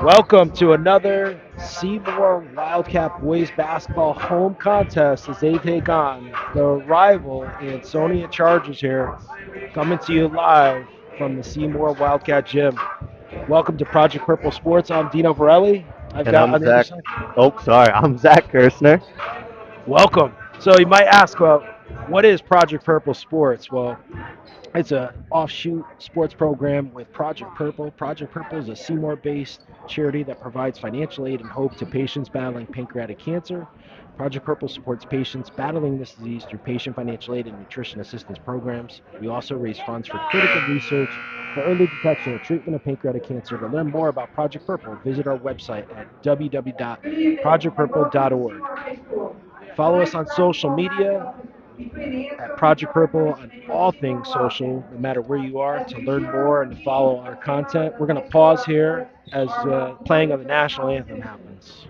Welcome to another Seymour Wildcat boys basketball home contest as they take on the rival Ansonia Chargers here, coming to you live from the Seymour Wildcat Gym. Welcome to Project Purple Sports. I'm Dino Varelli. I've And got I'm on the other Zach. side. Oh, sorry. I'm Zach Gerstner. Welcome. So you might ask, well, what is Project Purple Sports? Well, it's a offshoot sports program with Project Purple. Project Purple is a Seymour-based charity that provides financial aid and hope to patients battling pancreatic cancer. Project Purple supports patients battling this disease through patient financial aid and nutrition assistance programs. We also raise funds for critical research for early detection and treatment of pancreatic cancer. To learn more about Project Purple, visit our website at www.projectpurple.org. Follow us on social media at Project Purple on all things social, no matter where you are, to learn more and to follow our content. We're going to pause here as playing of the national anthem happens.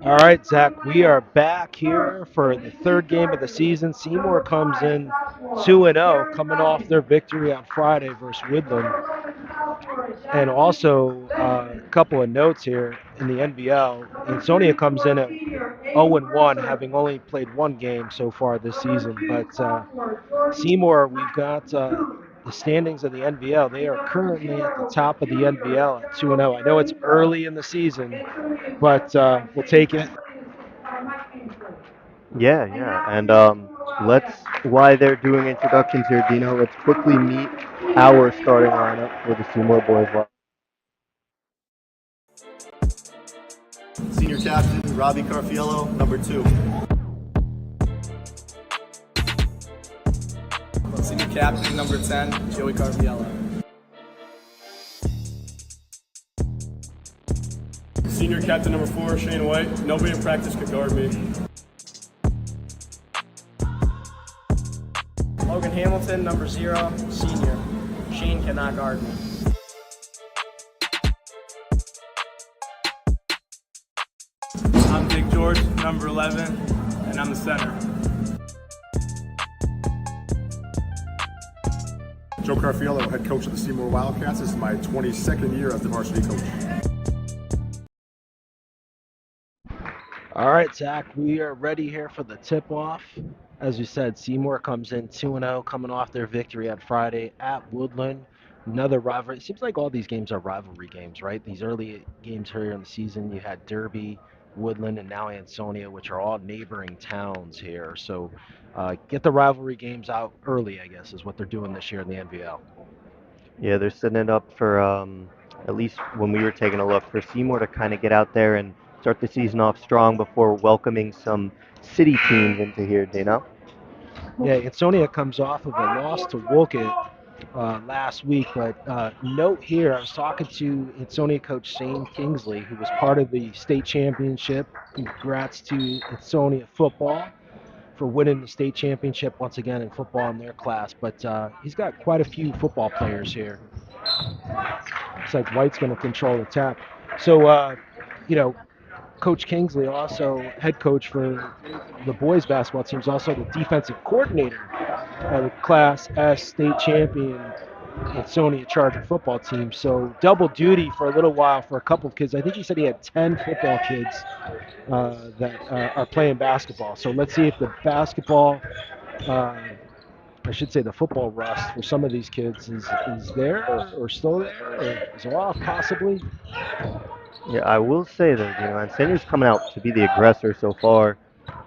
All right, Zach, we are back here for the third game of the season. Seymour comes in 2-0, coming off their victory on Friday versus Woodland. And also, a couple of notes here in the NBL. Ansonia comes in at 0-1, having only played one game so far this season. But Seymour, we've got the standings of the NBL. They are currently at the top of the NBL at 2-0. I know it's early in the season, but we'll take it. Yeah. And while they're doing introductions here, Dino, let's quickly meet our starting lineup for the Seymour boys. Senior captain, Robbie Carfiello, number 2. Senior captain, number 10, Joey Carviello. Senior captain number 4, Shane White. Nobody in practice could guard me. Logan Hamilton, number 0, senior. Shane cannot guard me. I'm Dick George, number 11, and I'm the center. Joe Carfiello, head coach of the Seymour Wildcats. This is my 22nd year as the varsity coach. All right, Zach, we are ready here for the tip-off. As you said, Seymour comes in 2-0, coming off their victory on Friday at Woodland. Another rivalry. It seems like all these games are rivalry games, right? These early games here in the season, you had Derby, Woodland, and now Ansonia, which are all neighboring towns here. So get the rivalry games out early, I guess, is what they're doing this year in the NVL. Yeah, they're setting it up for at least when we were taking a look for Seymour to kind of get out there and start the season off strong before welcoming some city teams into here. Do you know? Yeah, Ansonia comes off of a loss to Wolcott last week, but note here, I was talking to Ansonia coach Shane Kingsley, who was part of the state championship. Congrats to Ansonia football for winning the state championship once again in football in their class. But he's got quite a few football players here. Looks like White's going to control attack. So, Coach Kingsley, also head coach for the boys basketball team, is also the defensive coordinator of the Class S state champion Ansonia Charger football team. So double duty for a little while for a couple of kids. I think he said he had 10 football kids that are playing basketball. So let's see if the basketball, I should say the football rust for some of these kids is there or still there or is off possibly. Yeah, I will say that Ansonia's coming out to be the aggressor so far,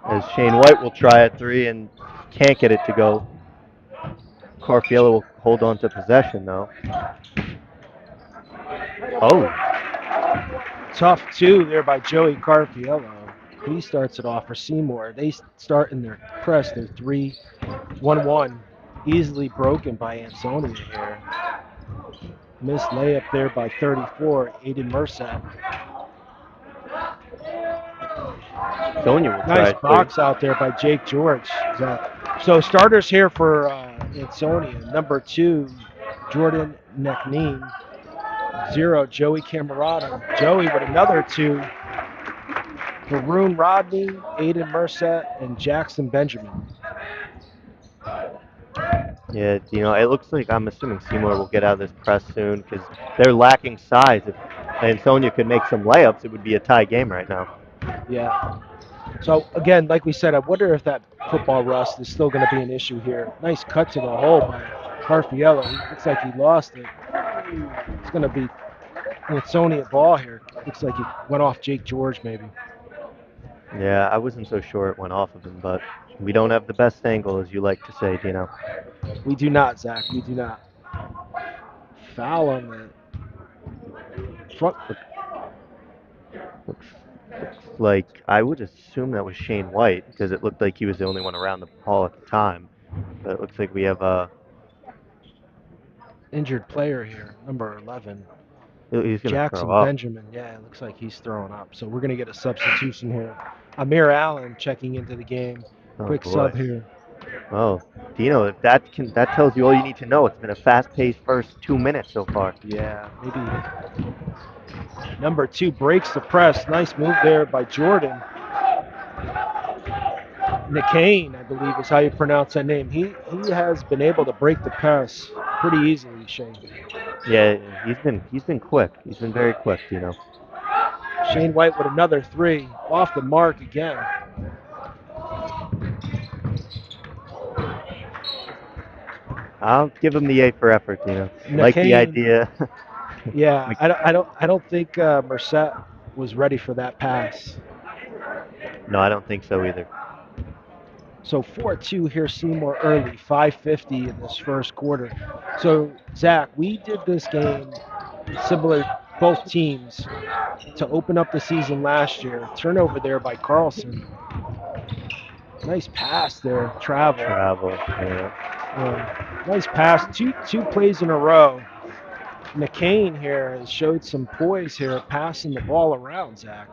as Shane White will try at three and can't get it to go. Carfiello will hold on to possession though. Oh, Tough two there by Joey Carfiello. He starts it off for Seymour. They start in their press. They're 3-1-1. Easily broken by Ansonia here. Missed layup there by 34, Aiden Mercer. Ansonia will try Nice at box three. out there by Jake George. So starters here for Ansonia. Number 2, Jordan Nekneen. 0, Joey Camerata. Joey with another 2. Varun Rodney, Aiden Mercer, and Jackson Benjamin. Yeah, it looks like I'm assuming Seymour will get out of this press soon because they're lacking size. If Ansonia could make some layups, it would be a tie game right now. Yeah. So again, like we said, I wonder if that football rust is still going to be an issue here. Nice cut to the hole by Carfiello. He looks like he lost it. It's going to be Ansonia ball here. Looks like it went off Jake George maybe. Yeah, I wasn't so sure it went off of him, but we don't have the best angle, as you like to say, Dino. We do not, Zach. We do not. Foul on the front. Looks like I would assume that was Shane White because it looked like he was the only one around the ball at the time. But it looks like we have Injured player here, number 11. he's gonna Jackson throw up. Benjamin. Yeah, it looks like he's throwing up. So we're going to get a substitution here. Amir Allen checking into the game. Oh, Quick boy. sub here. Oh, Dino, if that tells you all you need to know. It's been a fast-paced first 2 minutes so far. Yeah, maybe. Number 2 breaks the press. Nice move there by Jordan. Nikane, I believe is how you pronounce that name. He has been able to break the press pretty easily, Shane. Yeah, he's been quick. He's been very quick, Dino. Shane White with another 3. Off the mark again. I'll give him the A for effort, Dino. Like the Nikane, idea. Yeah, I don't think Merced was ready for that pass. No, I don't think so either. So 4-2 here, Seymour early, 5:50 in this first quarter. So Zach, we did this game similar, both teams, to open up the season last year. Turnover there by Carlson. Nice pass there, travel. Yeah. Nice pass, two plays in a row. McCain here has showed some poise here, passing the ball around, Zach.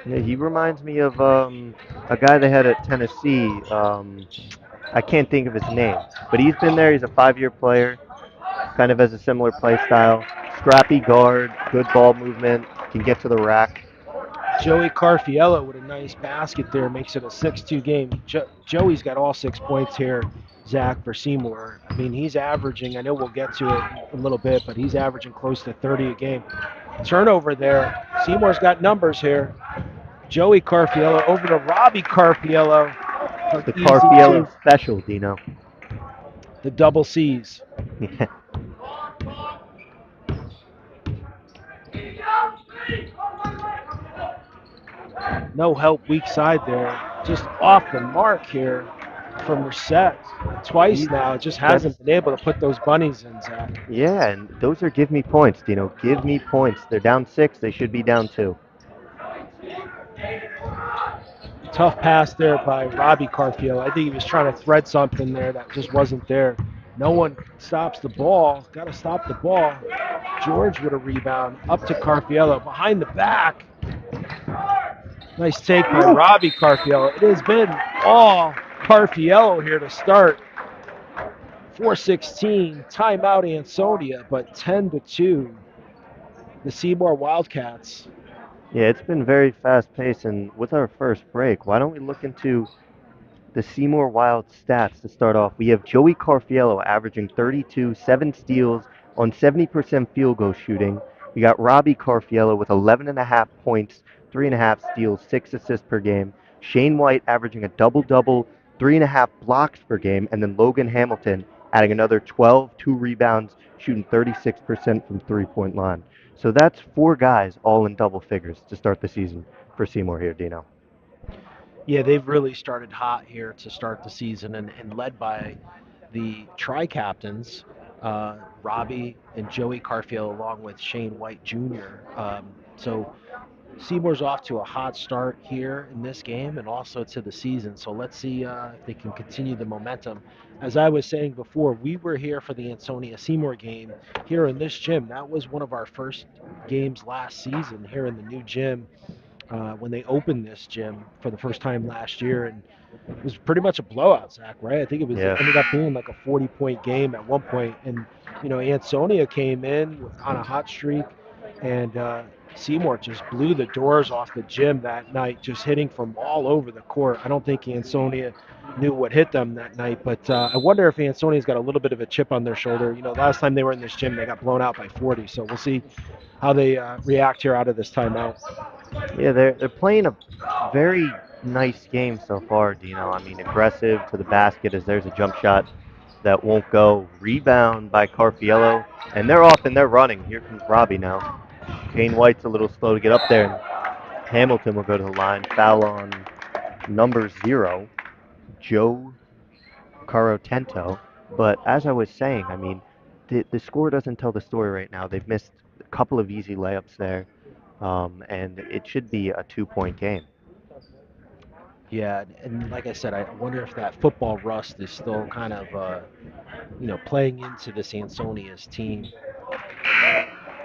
Yeah, he reminds me of a guy they had at Tennessee. I can't think of his name, but he's been there. He's a 5-year player, kind of has a similar play style. Scrappy guard, good ball movement, can get to the rack. Joey Carfiello with a nice basket there makes it a 6-2 game. Joey's got all 6 points here, Zach, for Seymour. I mean, he's averaging, I know we'll get to it a little bit, but he's averaging close to 30 a game. Turnover there. Seymour's got numbers here. Joey Carfiello over to Robbie Carfiello. The Carfiello special, Dino. The double C's. No help weak side there. Just off the mark here from Reset. Twice He's now. Just that's hasn't been able to put those bunnies in, Zach. yeah, and those are give me points, Dino. Give me points. They're down 6. They should be down 2. Tough pass there by Robbie Carfield. I think he was trying to thread something there that just wasn't there. No one stops the ball. Got to stop the ball. George with a rebound. Up to Carfiello. Behind the back. Nice take by Robbie Carfiello. It has been all Carfiello here to start. 4:16, timeout Ansonia, but 10-2, the Seymour Wildcats. Yeah, it's been very fast paced, and with our first break, why don't we look into the Seymour Wild stats to start off? We have Joey Carfiello averaging 32, 7 steals on 70% field goal shooting. We got Robbie Carfiello with 11.5 points, 3.5 steals, 6 assists per game. Shane White averaging a double-double, 3.5 blocks per game, and then Logan Hamilton adding another 12, 2 rebounds, shooting 36% from three-point line. So that's 4 guys all in double figures to start the season for Seymour here, Dino. Yeah, they've really started hot here to start the season and led by the tri-captains, Robbie and Joey Carfield, along with Shane White Jr. So Seymour's off to a hot start here in this game and also to the season. So let's see if they can continue the momentum. As I was saying before, we were here for the Ansonia Seymour game here in this gym. That was one of our first games last season here in the new gym when they opened this gym for the first time last year. And it was pretty much a blowout, Zach, right? I think it Yeah. ended up being like a 40-point game at one point. And, Ansonia came in on a hot streak, and Seymour just blew the doors off the gym that night, just hitting from all over the court. I don't think Ansonia knew what hit them that night, but I wonder if Ansonia's got a little bit of a chip on their shoulder. Last time they were in this gym, they got blown out by 40. So we'll see how they react here out of this timeout. Yeah, they're playing a very nice game so far, Dino. I mean, aggressive to the basket as there's a jump shot that won't go. Rebound by Carfiello, and they're off and they're running. Here comes Robbie now. Shane White's a little slow to get up there, and Hamilton will go to the line. Foul on number 0, Joe Carotento. But as I was saying, I mean, the score doesn't tell the story right now. They've missed a couple of easy layups there, and it should be a 2-point game. Yeah, and like I said, I wonder if that football rust is still kind of, playing into this Ansonia's team.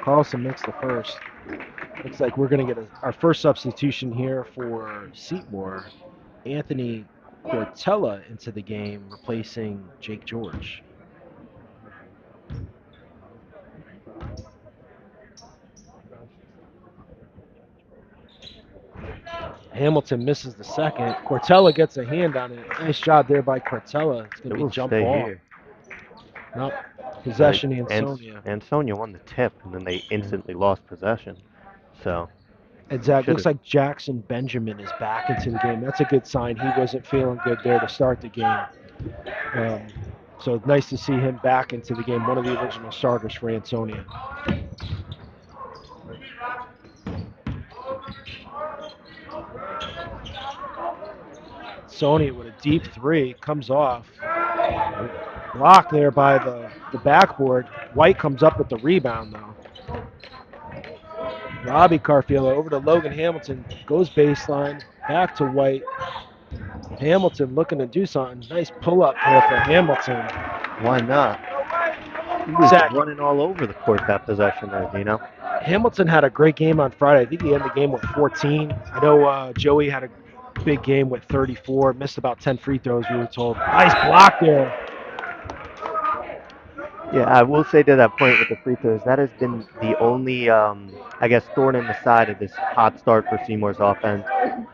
Carlson makes the first. Looks like we're going to get our first substitution here for Seymour. Anthony Cortella into the game, replacing Jake George. Hamilton misses the second. Cortella gets a hand on it. Nice job there by Cortella. It's going to It be will jump stay ball. here. Nope. Possession, Ansonia. Ansonia won the tip, and then they instantly lost possession. So And Zach, looks should've- like Jackson Benjamin is back into the game. That's a good sign. He wasn't feeling good there to start the game. So nice to see him back into the game, one of the original starters for Ansonia. Sonia with a deep three, comes off. Blocked there by the backboard. White comes up with the rebound, though. Robbie Carfield over to Logan Hamilton. Goes baseline. Back to White. Hamilton looking to do something. Nice pull-up there for Hamilton. Why not? He was Zach, running all over the court that possession there, Dino. Hamilton had a great game on Friday. I think he ended the game with 14. I know Joey had a big game with 34. Missed about 10 free throws, we were told. Nice block there. Yeah, I will say to that point with the free throws, that has been the only, I guess, thorn in the side of this hot start for Seymour's offense.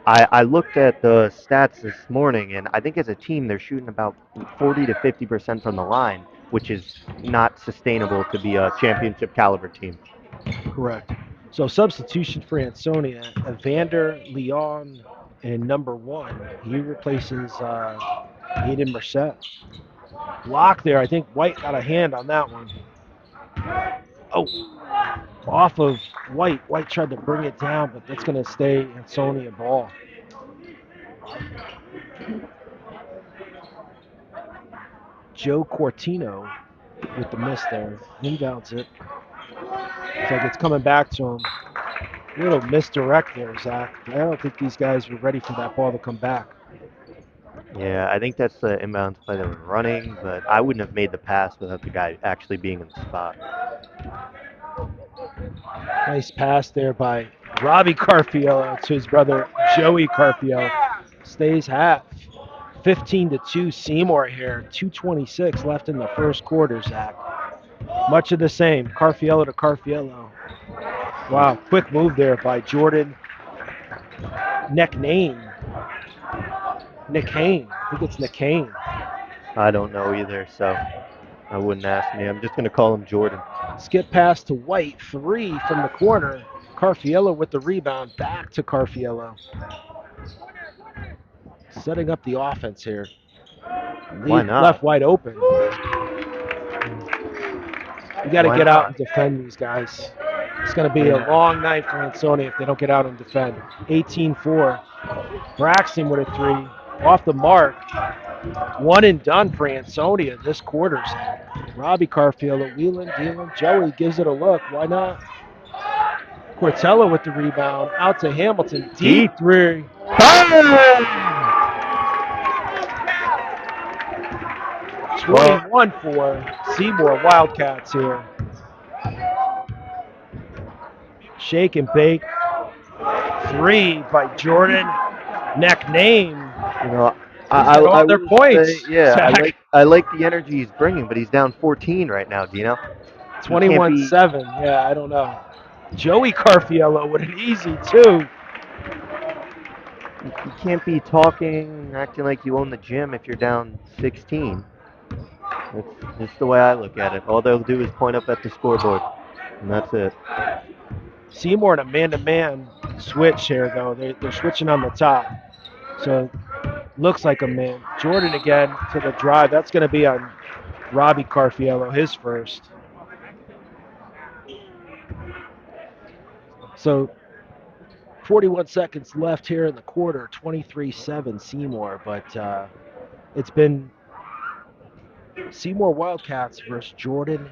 I looked at the stats this morning, and I think as a team they're shooting about 40 to 50% from the line, which is not sustainable to be a championship caliber team. Correct. So substitution for Ansonia, Evander Leon in number 1. He replaces Hayden Merced. Block there. I think White got a hand on that one. Oh, Off of White. White tried to bring it down, but that's going to stay Ansonia ball. Joe Cortino with the miss there. Inbounds it. Looks like it's coming back to him. Little misdirect there, Zach. I don't think these guys were ready for that ball to come back. Yeah, I think that's the inbounds play they were running, but I wouldn't have made the pass without the guy actually being in the spot. Nice pass there by Robbie Carfiello to his brother Joey Carfiello. Stays half. 15-2 Seymour here. 2:26 left in the first quarter, Zach. Much of the same. Carfiello to Carfiello. Wow, quick move there by Jordan Nickname. Nick Hain. I think it's Nick Hain. I don't know either, so I wouldn't ask me. I'm just going to call him Jordan. Skip pass to White. 3 from the corner. Carfiello with the rebound. Back to Carfiello. Setting up the offense here. Why not? Left wide open. You got to Why get out not? and defend these guys. It's going to be a long night for Ansonia if they don't get out and defend. 18-4. Braxton with a 3. Off the mark. One and done for Ansonia this quarter. Robbie Carfield, wheeling, dealing. Joey gives it a look. Why not? Cortella with the rebound. Out to Hamilton. Deep 3. Bang! 21-4. Seymour Wildcats here. Shake and bake. 3 by Jordan. Neck name. You know, I their points. Say, yeah, I like the energy he's bringing, but he's down 14 right now, Dino. 21-7. Yeah, I don't know. Joey Carfiello with an easy 2. You can't be talking, acting like you own the gym if you're down 16. It's the way I look at it. All they'll do is point up at the scoreboard, and that's it. Seymour in a man-to-man switch here, though. They're switching on the top. So looks like a man. Jordan again to the drive. That's going to be on Robbie Carfiello, his first. So 41 seconds left here in the quarter. 23-7 Seymour. But it's been Seymour Wildcats versus Jordan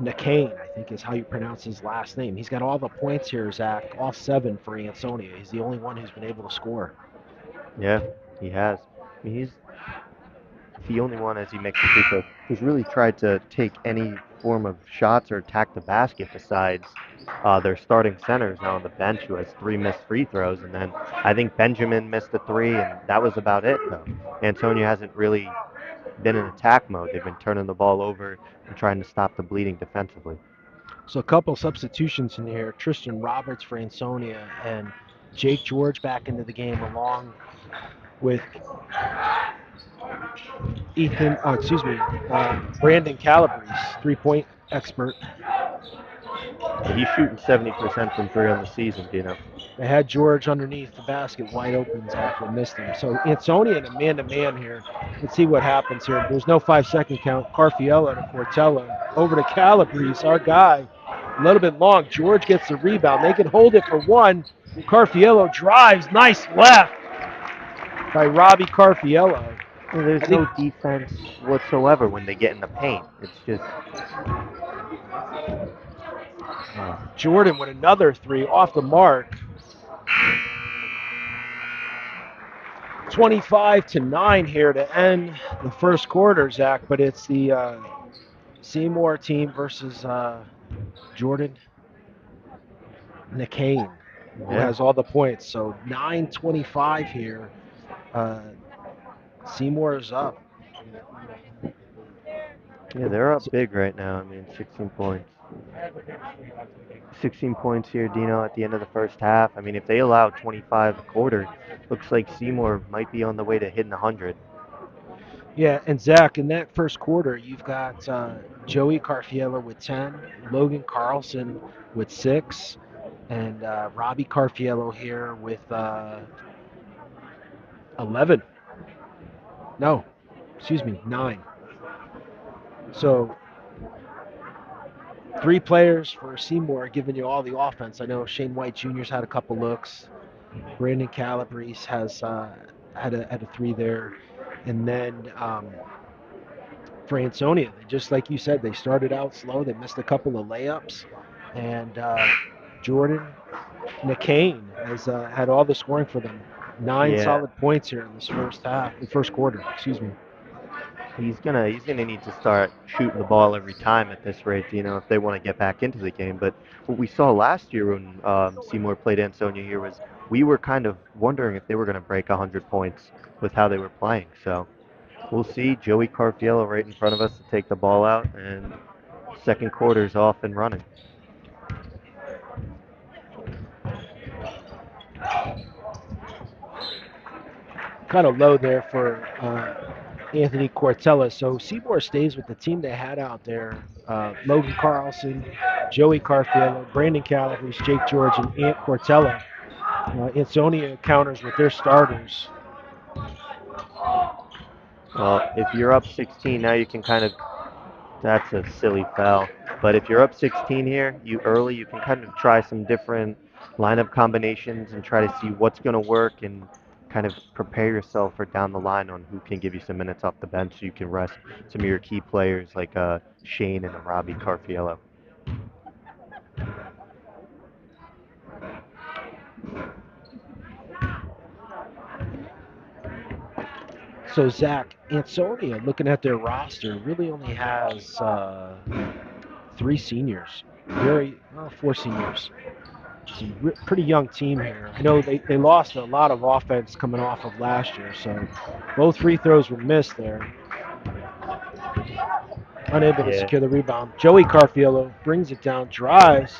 Nickane, I think is how you pronounce his last name. He's got all the points here, Zach. All 7 for Ansonia. He's the only one who's been able to score. Yeah, he has. I mean, he's the only one, as he makes the free throw, who's really tried to take any form of shots or attack the basket besides their starting centers now on the bench, who has 3 missed free throws. And then I think Benjamin missed a 3, and that was about it, though. Ansonia hasn't really been in attack mode. They've been turning the ball over and trying to stop the bleeding defensively. So a couple substitutions in here. Tristan Roberts for Ansonia and Jake George back into the game along with Brandon Calabrese, 3-point expert. He's shooting 70% from 3 on the season, you know. They had George underneath the basket wide open. Zach missed him. So Ansonia in a man-to-man here. Let's see what happens here. There's no 5-second count. Carfiello to Cortella. Over to Calabrese, our guy. A little bit long. George gets the rebound. They can hold it for 1. Carfiello drives. Nice left by Robbie Carfiello. Well, there's no defense whatsoever when they get in the paint. It's just... Jordan with another 3 off the mark. 25-9 here to end the first quarter, Zach, but it's the Seymour team versus Jordan Nickane, who has all the points. So 9:25 here. Seymour is up. Yeah, they're up big right now. I mean, 16 points. 16 points here, Dino, at the end of the first half. I mean, if they allow 25 a quarter, looks like Seymour might be on the way to hitting 100. Yeah, and Zach, in that first quarter, you've got Joey Carfiello with 10, Logan Carlson with 6, and Robbie Carfiello here with 11. No, excuse me, 9. So Three players for Seymour giving you all the offense. I know Shane White Jr.'s had a couple looks. Brandon Calabrese has had a three there. And then for Ansonia, just like you said, they started out slow. They missed a couple of layups. And Jordan McCain has had all the scoring for them. 9 Yeah, solid points here in this first quarter. Excuse me. he's gonna need to start shooting the ball every time at this rate, if they want to get back into the game. But what we saw last year when Seymour played Ansonia here was we were kind of wondering if they were going to break 100 points with how they were playing. So we'll see. Joey Carfiello right in front of us to take the ball out, and second quarter's off and running. Kind of low there for Anthony Cortella. So Seymour stays with the team they had out there. Logan Carlson, Joey Carfiello, Brandon Calabrese, Jake George, and Ant Cortella. Ansonia counters with their starters. Well, if you're up 16 now, you can that's a silly foul. But if you're up 16 here, you can kind of try some different lineup combinations and try to see what's going to work and kind of prepare yourself for down the line on who can give you some minutes off the bench so you can rest some of your key players like Shane and Robbie Carfiello. So Zach, Ansonia, looking at their roster, really only has 3 seniors. Four seniors. It's a pretty young team here. I know they lost a lot of offense coming off of last year, so both free throws were missed there. Unable to secure the rebound. Joey Carfiello brings it down, drives.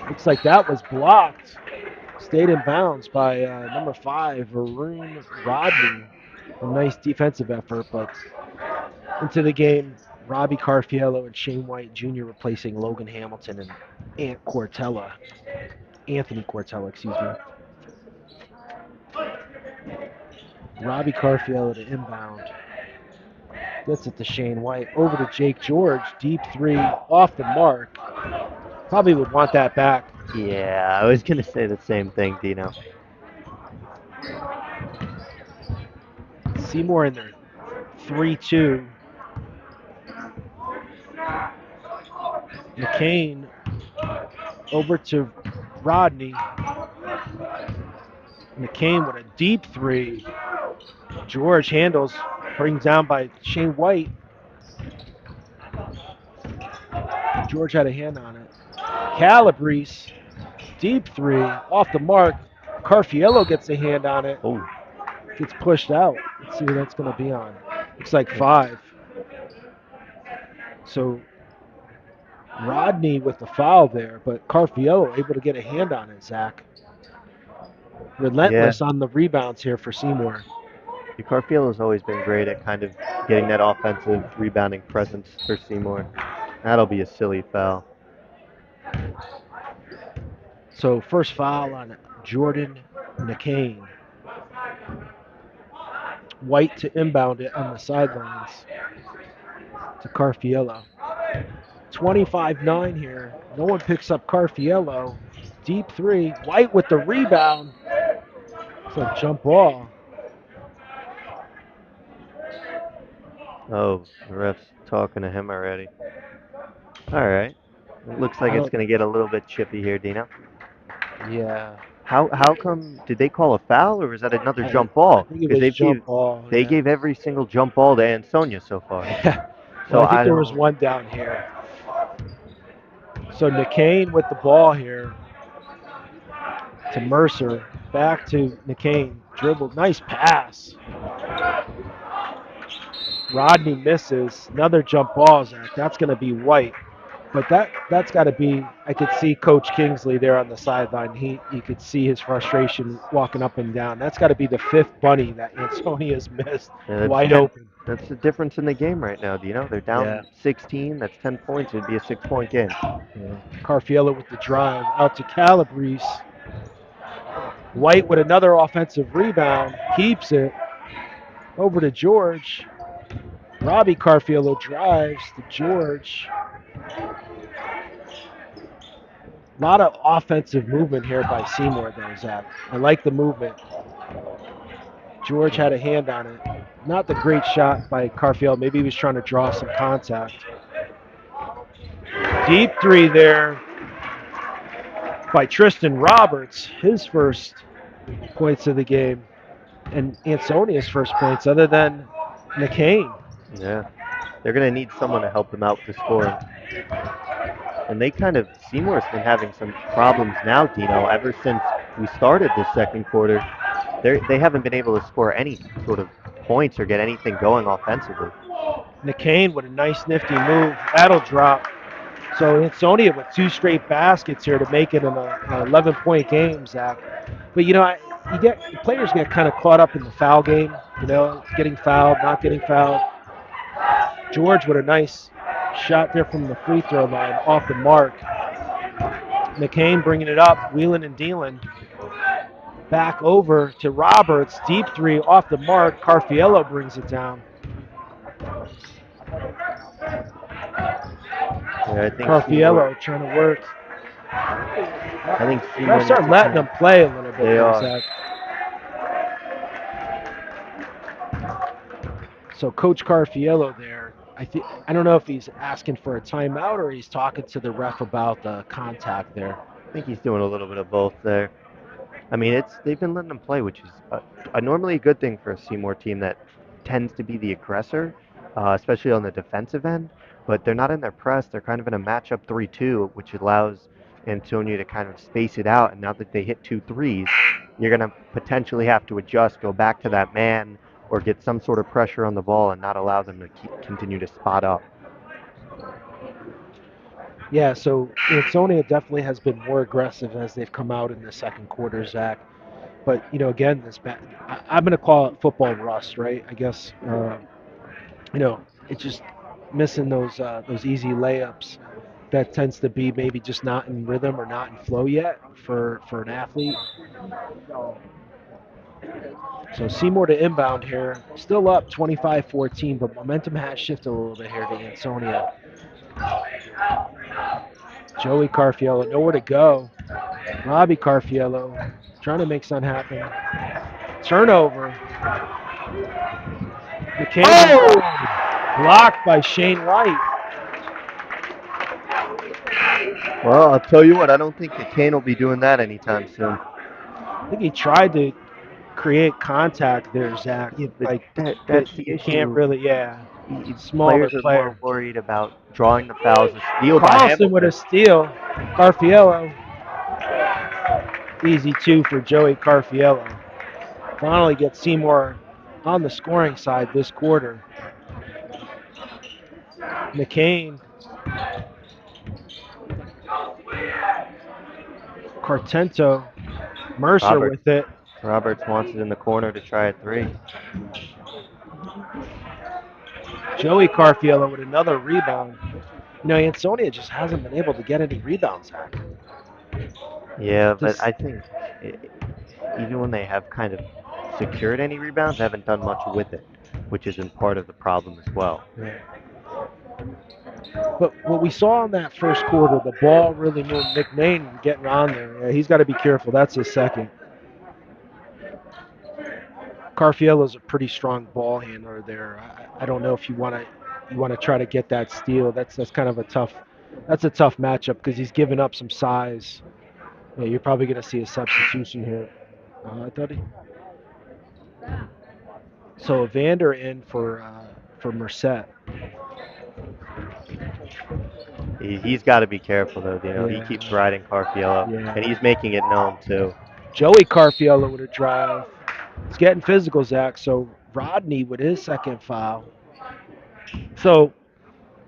Looks like that was blocked. Stayed in bounds by number 5, Varun Rodney. A nice defensive effort, but into the game, Robbie Carfiello and Shane White Jr. replacing Logan Hamilton and Anthony Cortella, excuse me. Robbie Carfiello to inbound. Gets it to Shane White. Over to Jake George. Deep three off the mark. Probably would want that back. Yeah, I was going to say the same thing, Dino. Seymour in there. 3-2. McCain over to Rodney. McCain with a deep three. George handles, brings down by Shane White. George had a hand on it. Calabrese, deep three, off the mark. Carfiello gets a hand on it. Oh. Gets pushed out. Let's see what that's going to be on. Looks like 5. So Rodney with the foul there, but Carfiello able to get a hand on it, Zach. Relentless on the rebounds here for Seymour. Carfiello's always been great at kind of getting that offensive rebounding presence for Seymour. That'll be a silly foul. So first foul on Jordan McCain. White to inbound it on the sidelines to Carfiello. 25-9 here. No one picks up Carfiello. Deep three. White with the rebound. It's a jump ball. Oh, the ref's talking to him already. All right. It looks like it's going to get a little bit chippy here, Dino. Yeah. How come, did they call a foul or was that another jump ball? I think it was jump ball. They gave every single jump ball to Ansonia so far. Yeah. So well, I think there was one down here. So McCain with the ball here to Mercer. Back to McCain. Dribble. Nice pass. Rodney misses. Another jump ball, Zach. That's going to be White. But that's got to be, I could see Coach Kingsley there on the sideline. You could see his frustration walking up and down. That's got to be the 5th bunny that Ansonia's missed, wide open. That's the difference in the game right now, Dino. They're down 16. That's 10 points. It'd be a 6-point game. Yeah. Carfiello with the drive. Out to Calabrese. White with another offensive rebound. Keeps it. Over to George. Robbie Carfiello drives to George. A lot of offensive movement here by Seymour, though, Zach. I like the movement. George had a hand on it. Not the great shot by Carfield. Maybe he was trying to draw some contact. Deep three there by Tristan Roberts. His first points of the game. And Ansonia's first points, other than McCain. Yeah. They're going to need someone to help them out with the scoring. And Seymour's been having some problems now, Dino, ever since we started this second quarter. They haven't been able to score any sort of points or get anything going offensively. McCain with a nice nifty move. That'll drop. So Ansonia with 2 straight baskets here to make it an 11-point game, Zach. But players get kind of caught up in the foul game. Getting fouled, not getting fouled. George with a nice shot there from the free throw line off the mark. McCain bringing it up, wheeling and dealing. Back over to Roberts, deep three off the mark. Carfiello brings it down. Yeah, I think Carfiello trying to work. I think Seymour Refs are letting them play a little bit. They are. Zach. So Coach Carfiello there, I don't know if he's asking for a timeout or he's talking to the ref about the contact there. I think he's doing a little bit of both there. I mean, they've been letting them play, which is normally a good thing for a Seymour team that tends to be the aggressor, especially on the defensive end. But they're not in their press. They're kind of in a matchup 3-2, which allows Ansonia to kind of space it out. And now that they hit 2 threes, you're going to potentially have to adjust, go back to that man, or get some sort of pressure on the ball and not allow them to continue to spot up. Yeah, so Ansonia definitely has been more aggressive as they've come out in the second quarter, Zach. But, again, I'm going to call it football rust, right? I guess, it's just missing those easy layups. That tends to be maybe just not in rhythm or not in flow yet for an athlete. So Seymour to inbound here. Still up 25-14, but momentum has shifted a little bit here to Ansonia. Joey Carfiello, nowhere to go. Robbie Carfiello trying to make something happen. Turnover. McCain blocked by Shane Wright. Well, I'll tell you what, I don't think McCain will be doing that anytime soon. I think he tried to create contact there, Zach. Yeah, but that's the issue. Can't really, Smaller players are more worried about drawing the fouls. A steal by Carlson with a steal. Carfiello. Easy 2 for Joey Carfiello. Finally gets Seymour on the scoring side this quarter. McCain. Cartento. Mercer with it. Roberts wants it in the corner to try a 3. Joey Carfiello with another rebound. Ansonia just hasn't been able to get any rebounds, Zach. Yeah, but I think even when they have kind of secured any rebounds, they haven't done much with it, which isn't part of the problem as well. Yeah. But what we saw in that first quarter, the ball really moved. McMahon getting on there. Yeah, he's got to be careful. That's his second. Carfiello's a pretty strong ball handler there. I don't know if you want to try to get that steal. That's kind of a tough matchup because he's given up some size. Yeah, you're probably going to see a substitution here. I thought so Evander in for Merced. He's got to be careful though. He keeps riding Carfiello, and he's making it known too. Joey Carfiello with a drive. It's getting physical, Zach. So Rodney with his second foul. So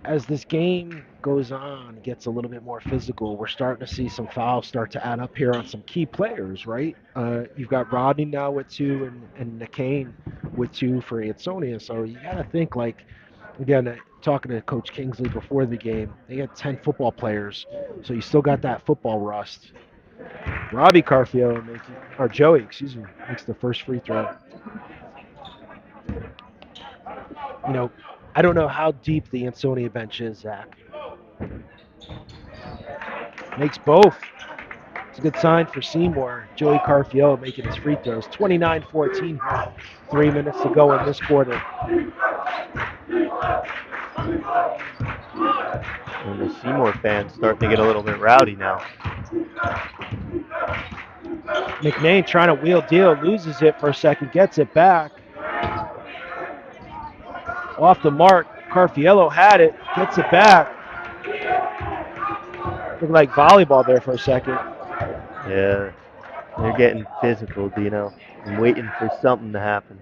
as this game goes on, gets a little bit more physical, we're starting to see some fouls start to add up here on some key players, right? You've got Rodney now with 2 and McCain with 2 for Ansonia. So you got to think again, talking to Coach Kingsley before the game, they had 10 football players. So you still got that football rust. Joey makes the first free throw. I don't know how deep the Ansonia bench is, Zach. Makes both. It's a good sign for Seymour. Joey Carfiello making his free throws. 29-14 here. 3 minutes to go in this quarter. And the Seymour fans starting to get a little bit rowdy now. McNain trying to wheel deal, loses it for a second, gets it back. Off the mark, Carfiello had it, gets it back. Looked like volleyball there for a second. Yeah, they're getting physical, Dino. I'm waiting for something to happen.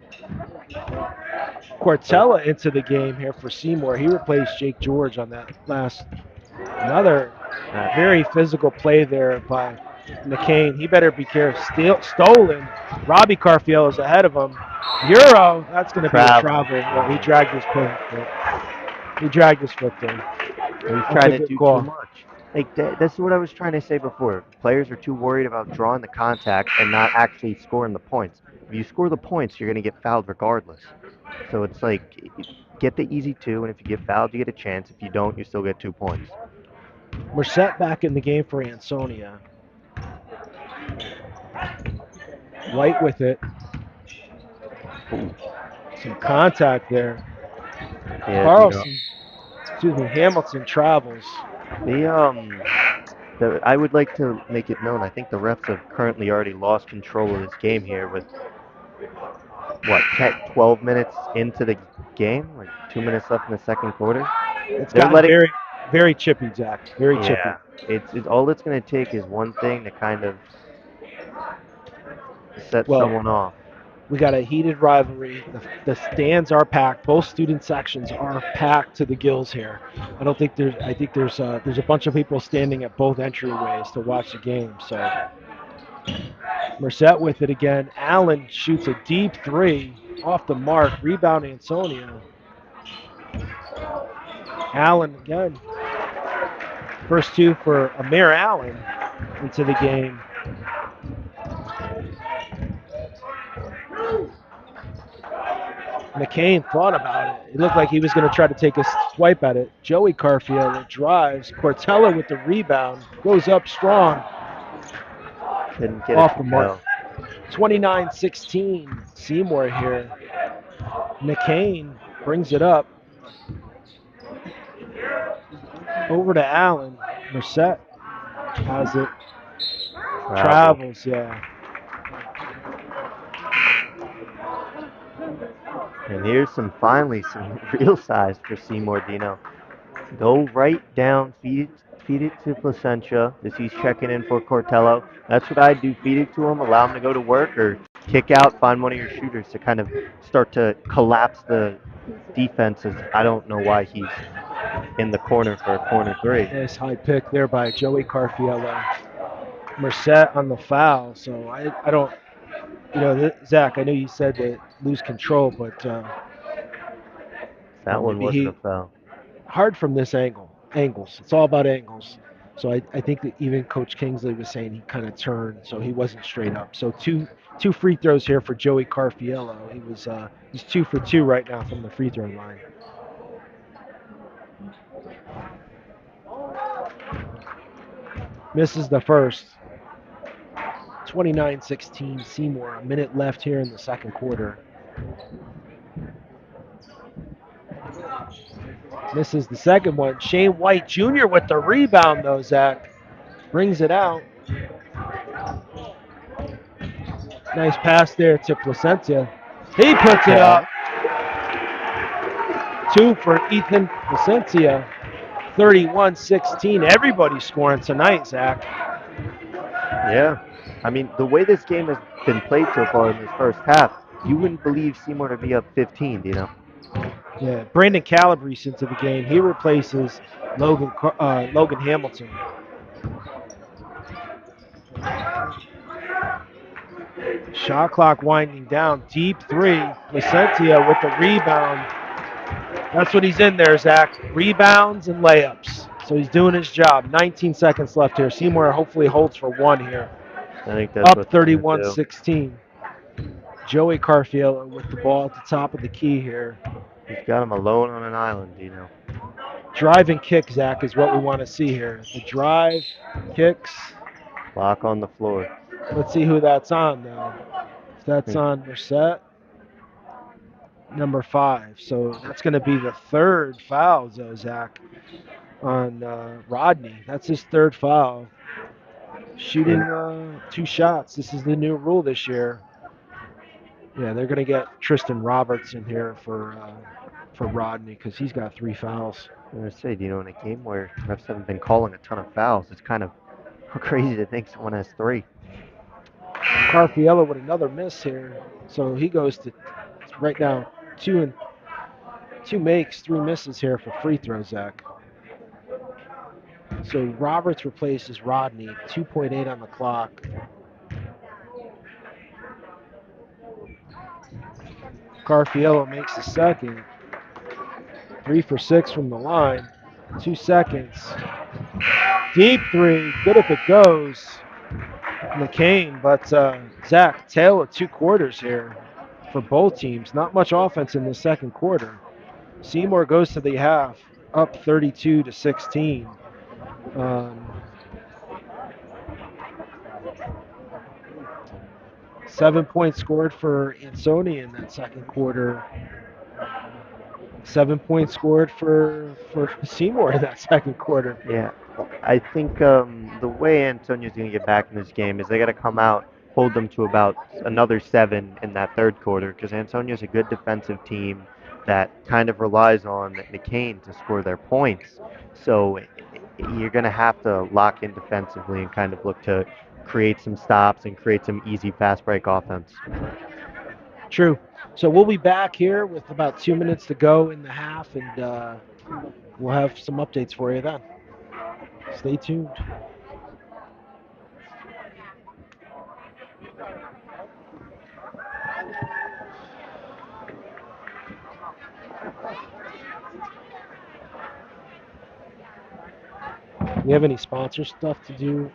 Cortella into the game here for Seymour. He replaced Jake George on that last. Another very physical play there by McCain. He better be careful. Stolen. Robbie Carfiello is ahead of him. Euro. That's going to be a travel. Well, he dragged his foot. He dragged his foot there. He's trying to do too much. Like that's what I was trying to say before. Players are too worried about drawing the contact and not actually scoring the points. If you score the points, you're going to get fouled regardless. So it's like, get the easy two, and if you get fouled, you get a chance. If you don't, you still get 2 points. Merced back in the game for Ansonia. White with it. Some contact there. Yeah, Carlson, Hamilton travels. I would like to make it known, I think the refs have currently already lost control of this game here with, 12 minutes into the game? Like 2 minutes left in the second quarter? It's gotten very, very chippy, Zach. Very chippy. Yeah, it's all it's going to take is one thing to kind of set someone off. We got a heated rivalry. The stands are packed. Both student sections are packed to the gills here. I think there's a bunch of people standing at both entryways to watch the game. So Merced with it again. Allen shoots a deep three off the mark. Rebound Ansonia. Allen again. First two for Amir Allen into the game. McCain thought about it. It looked like he was going to try to take a swipe at it. Joey Carfiello drives. Cortella with the rebound. Goes up strong. Didn't get off the mark. 29-16. Seymour here. McCain brings it up. Over to Allen. Merced has it. Travels, yeah. And here's finally some real size for Seymour, Dino. Go right down, feed it to Placentia as he's checking in for Cortello. That's what I do, feed it to him, allow him to go to work, or kick out, find one of your shooters to kind of start to collapse the defenses. I don't know why he's in the corner for a corner three. Nice high pick there by Joey Carfiello. Merced on the foul, so I don't, Zach, I know you said to lose control, but that one wasn't a foul. Hard from this angles. It's all about angles. So I think that even Coach Kingsley was saying he kind of turned, so he wasn't straight up. So two free throws here for Joey Carfiello. He's 2 for 2 right now from the free throw line. Misses the first. 29-16 Seymour. A minute left here in the second quarter. Misses the second one. Shane White Jr. with the rebound, though, Zach. Brings it out. Nice pass there to Placentia. He puts it up. 2 for Ethan Placentia. 31-16. Everybody's scoring tonight, Zach. Yeah. I mean, the way this game has been played so far in this first half, you wouldn't believe Seymour to be up 15, Yeah, Brandon Calabrese into the game. He replaces Logan Hamilton. Shot clock winding down. Deep three. Placentia with the rebound. That's what he's in there, Zach. Rebounds and layups. So he's doing his job. 19 seconds left here. Seymour hopefully holds for one here. I think that's up 31-16. Joey Carfiello with the ball at the top of the key here. He's got him alone on an island, Drive and kick, Zach, is what we want to see here. The drive, kicks. Lock on the floor. Let's see who that's on, though. If that's Hmm. on Merced, number 5. So that's going to be the third foul, though, Zach, on Rodney. That's his third foul. Shooting And 2 shots. This is the new rule this year. Yeah, they're going to get Tristan Roberts in here for Rodney because he's got 3 fouls. I'm gonna say, in a game where refs haven't been calling a ton of fouls, it's kind of crazy to think someone has 3. Carfiello with another miss here, so he goes to right now 2 makes, 3 misses here for free throws, Zach. So Roberts replaces Rodney, 2.8 on the clock. Carfiello makes the second, 3 for 6 from the line, 2 seconds. Deep 3, good if it goes. McCain, but Zach, tale of 2 quarters here for both teams. Not much offense in the second quarter. Seymour goes to the half, up 32-16. Um, 7 points scored for Ansonia in that second quarter. 7 points scored for Seymour in that second quarter. Yeah, I think the way Antonia's going to get back in this game is they got to come out, hold them to about another 7 in that third quarter, because Antonia's a good defensive team that kind of relies on McCain to score their points. So you're going to have to lock in defensively and kind of look to create some stops and create some easy fast break offense. True. So we'll be back here with about 2 minutes to go in the half, and we'll have some updates for you then. Stay tuned. We have any sponsor stuff to do?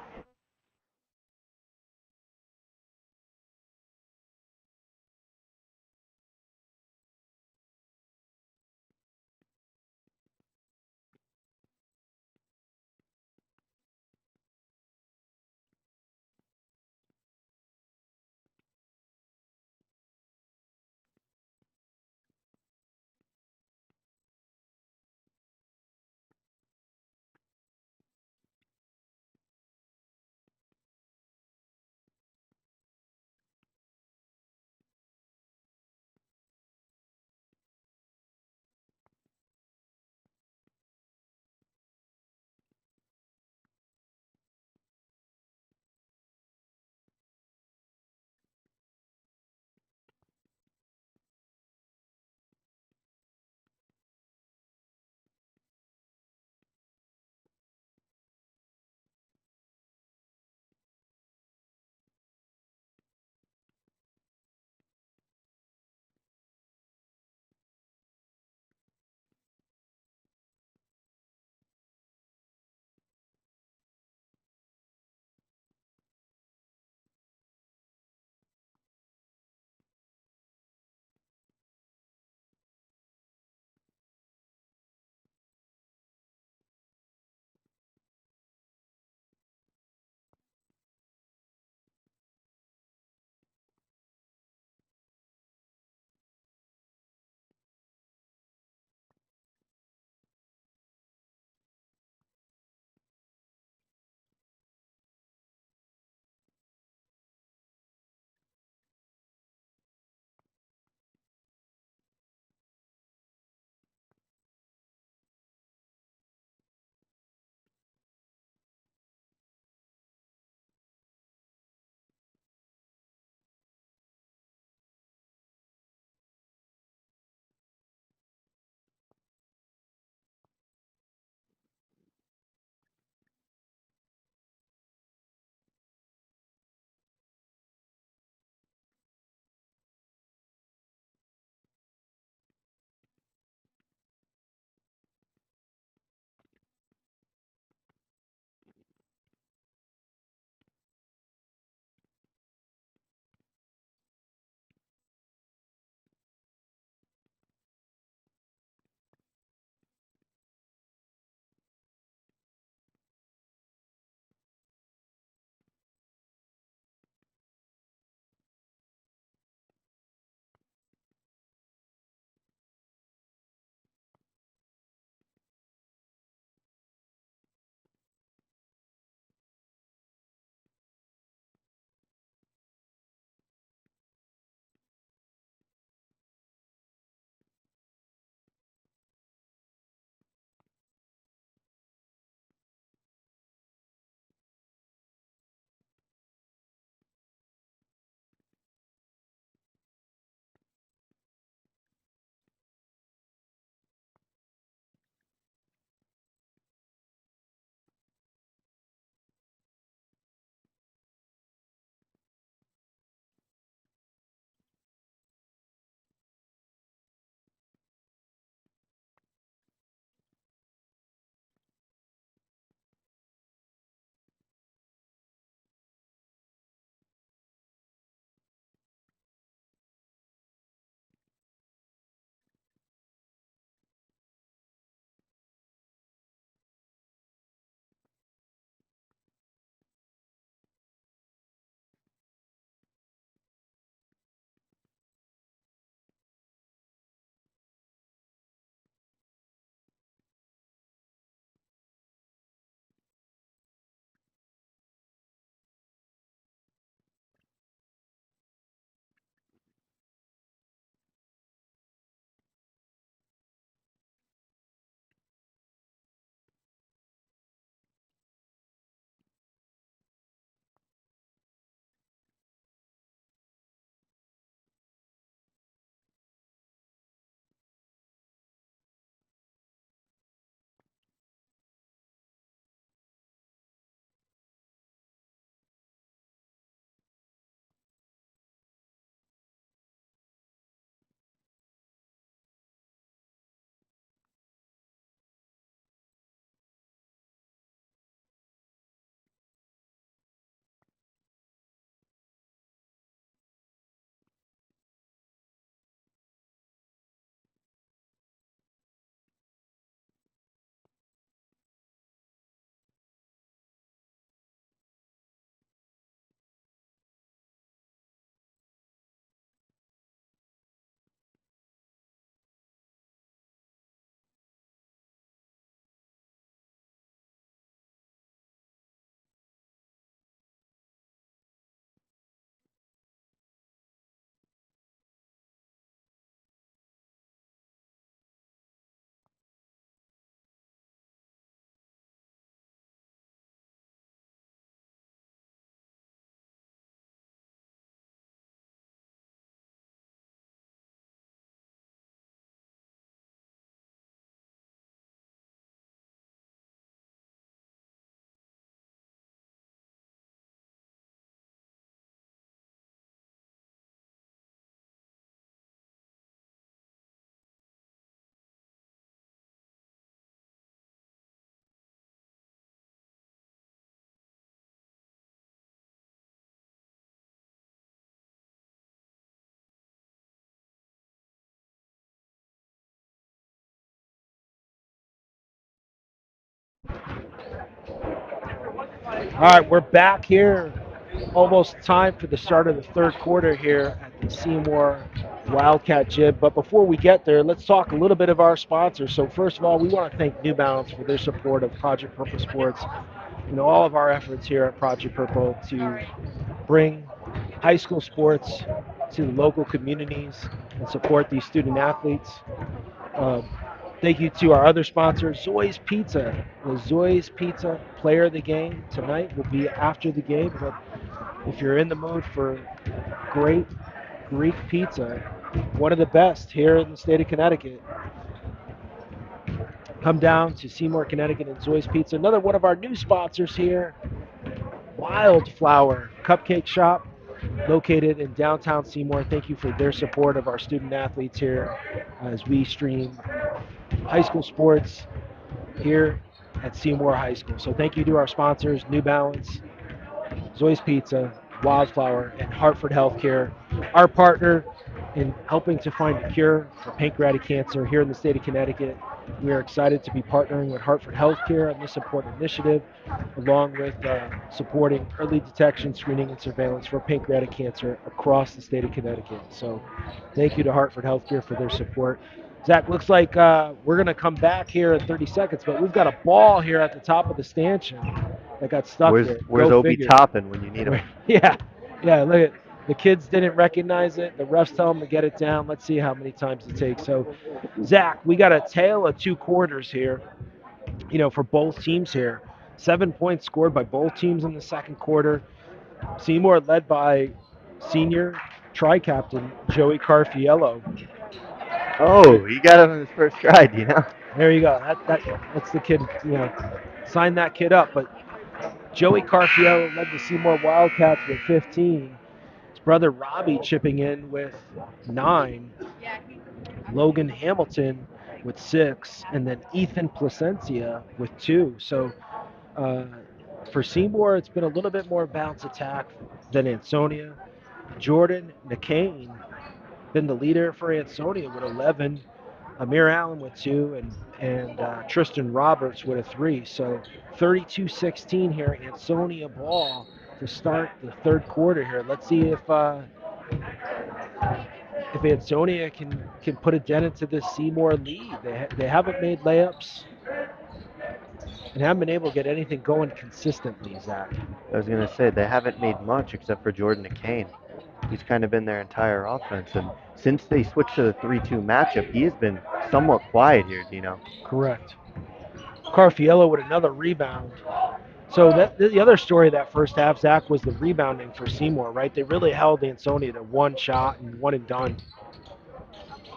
All right, we're back here. Almost time for the start of the third quarter here at the Seymour Wildcat Gym. But before we get there, let's talk a little bit of our sponsors. So first of all, we want to thank New Balance for their support of Project Purple Sports. All of our efforts here at Project Purple to bring high school sports to the local communities and support these student athletes. Uh, Thank you to our other sponsor, Zoy's Pizza. The Zoy's Pizza player of the game tonight will be after the game, but if you're in the mood for great Greek pizza, one of the best here in the state of Connecticut, come down to Seymour, Connecticut and Zoy's Pizza. Another one of our new sponsors here, Wildflower Cupcake Shop, located in downtown Seymour. Thank you for their support of our student athletes here as we stream high school sports here at Seymour High School. So thank you to our sponsors, New Balance, Zoe's Pizza, Wildflower, and Hartford Healthcare, our partner in helping to find a cure for pancreatic cancer here in the state of Connecticut. We are excited to be partnering with Hartford Healthcare on this important initiative, along with supporting early detection, screening, and surveillance for pancreatic cancer across the state of Connecticut. So thank you to Hartford Healthcare for their support. Zach, looks like we're going to come back here in 30 seconds, but we've got a ball here at the top of the stanchion that got stuck there. Where's Go Obi figure. Toppin when you need him? Yeah, look at the kids didn't recognize it. The refs tell them to get it down. Let's see how many times it takes. So, Zach, we got a tale of two quarters here, for both teams here. 7 points scored by both teams in the second quarter. Seymour led by senior tri-captain Joey Carfiello. Oh, he got him in his first stride, There you go. That's the kid, sign that kid up. But Joey Carfiello led the Seymour Wildcats with 15. His brother Robbie chipping in with 9. Logan Hamilton with 6. And then Ethan Placencia with 2. So for Seymour, it's been a little bit more bounce attack than Ansonia. Jordan McCain been the leader for Ansonia with 11. Amir Allen with 2, and Tristan Roberts with a 3. So 32-16 here, Ansonia ball to start the third quarter here. Let's see if Ansonia can put a dent into this Seymour lead. They haven't made layups and haven't been able to get anything going consistently, Zach. I was going to say, they haven't made much except for Jordan McCain. He's kind of been their entire offense. And since they switched to the 3-2 matchup, he has been somewhat quiet here, Dino. Correct. Carfiello with another rebound. So the other story of that first half, Zach, was the rebounding for Seymour, right? They really held Ansonia to one shot and one and done.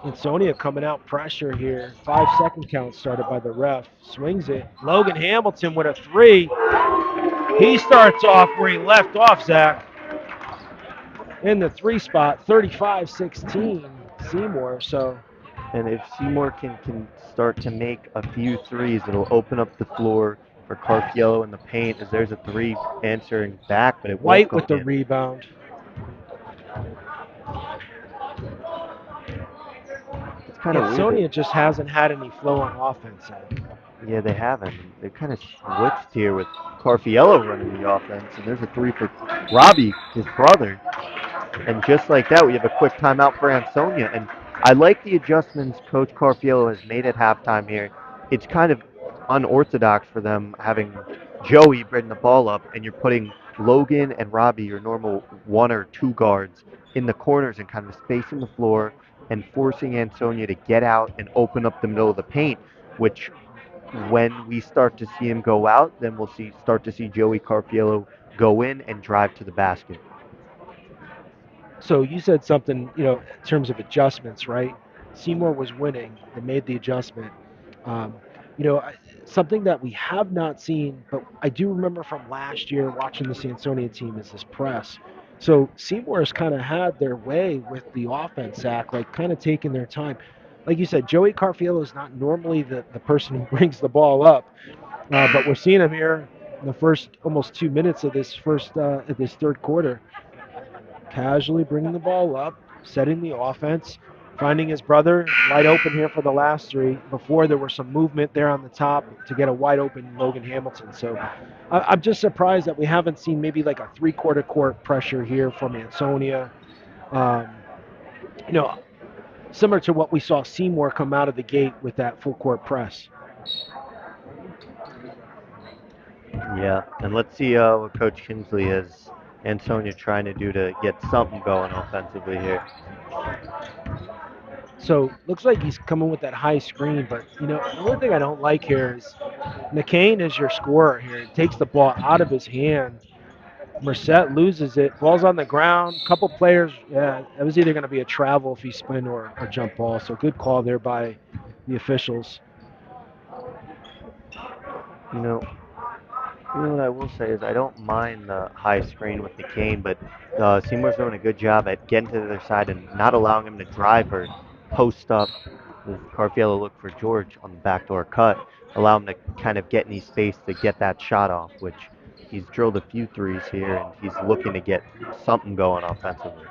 Ansonia coming out pressure here. 5-second count started by the ref. Swings it. Logan Hamilton with a 3. He starts off where he left off, Zach. In the 3 spot, 35-16 Seymour. So, and if Seymour can start to make a few threes, it'll open up the floor for Carfiello in the paint, as there's a 3 answering back, but it won't White go with the in. rebound. It's kind of Ansonia just hasn't had any flow on offense yet. Yeah, they haven't. They've kind of switched here with Carfiello running the offense, and there's a 3 for Robbie, his brother. And just like that, we have a quick timeout for Ansonia. And I like the adjustments Coach Carfiello has made at halftime here. It's kind of unorthodox for them having Joey bring the ball up, and you're putting Logan and Robbie, your normal 1 or 2 guards, in the corners and kind of spacing the floor and forcing Ansonia to get out and open up the middle of the paint, which when we start to see him go out, then we'll start to see Joey Carfiello go in and drive to the basket. So you said something, in terms of adjustments, right? Seymour was winning. They made the adjustment. Something that we have not seen, but I do remember from last year watching the Ansonia team is this press. So Seymour has kind of had their way with the offense, Zach, like kind of taking their time. Like you said, Joey Carfiello is not normally the person who brings the ball up, but we're seeing him here in the first almost 2 minutes of this third quarter. Casually bringing the ball up, setting the offense. finding his brother wide open here for the last three. Before there was some movement there on the top to get a wide open Logan Hamilton. So I'm just surprised that we haven't seen maybe like a three-quarter court pressure here from Ansonia. Um, you know, similar to what we saw Seymour come out of the gate with that full court press. Yeah, and let's see what Coach Kinsley has Ansonia trying to do to get something going offensively here. So looks like he's coming with that high screen, but the only thing I don't like here is McCain is your scorer here. He takes the ball out of his hand. Merced loses it. Ball's on the ground. Couple players, yeah, it was either going to be a travel if he spin or jump ball. So good call there by the officials. You know what I will say is I don't mind the high screen with McCain, but Seymour's doing a good job at getting to the other side and not allowing him to drive or post up. Carfiello look for George on the backdoor cut, allow him to kind of get any space to get that shot off, which he's drilled a few threes here and he's looking to get something going offensively.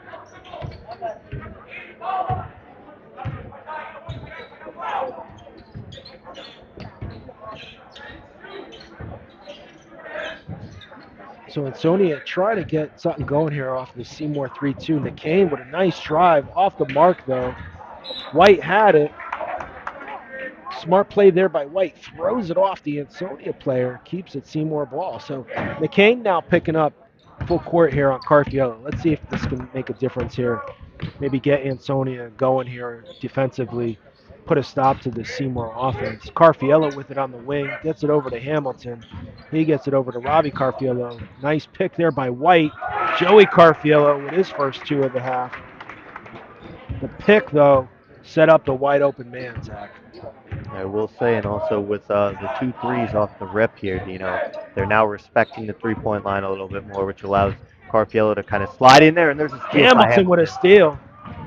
So Ansonia try to get something going here off the Seymour 3-2. McCain with a nice drive off the mark though. White had it. Smart play there by White. Throws it off the Ansonia player. Keeps it Seymour ball. So McCain now picking up full court here on Carfiello. Let's see if this can make a difference here. Maybe get Ansonia going here defensively. Put a stop to the Seymour offense. Carfiello with it on the wing. Gets it over to Hamilton. He gets it over to Robbie Carfiello. Nice pick there by White. Joey Carfiello with his first two of the half. The pick, though, set up the wide open man, Zach. I will say, and also with the 2 threes off the rip here, they're now respecting the three-point line a little bit more, which allows Carfiello to kind of slide in there, and there's a steal. Hamilton with a steal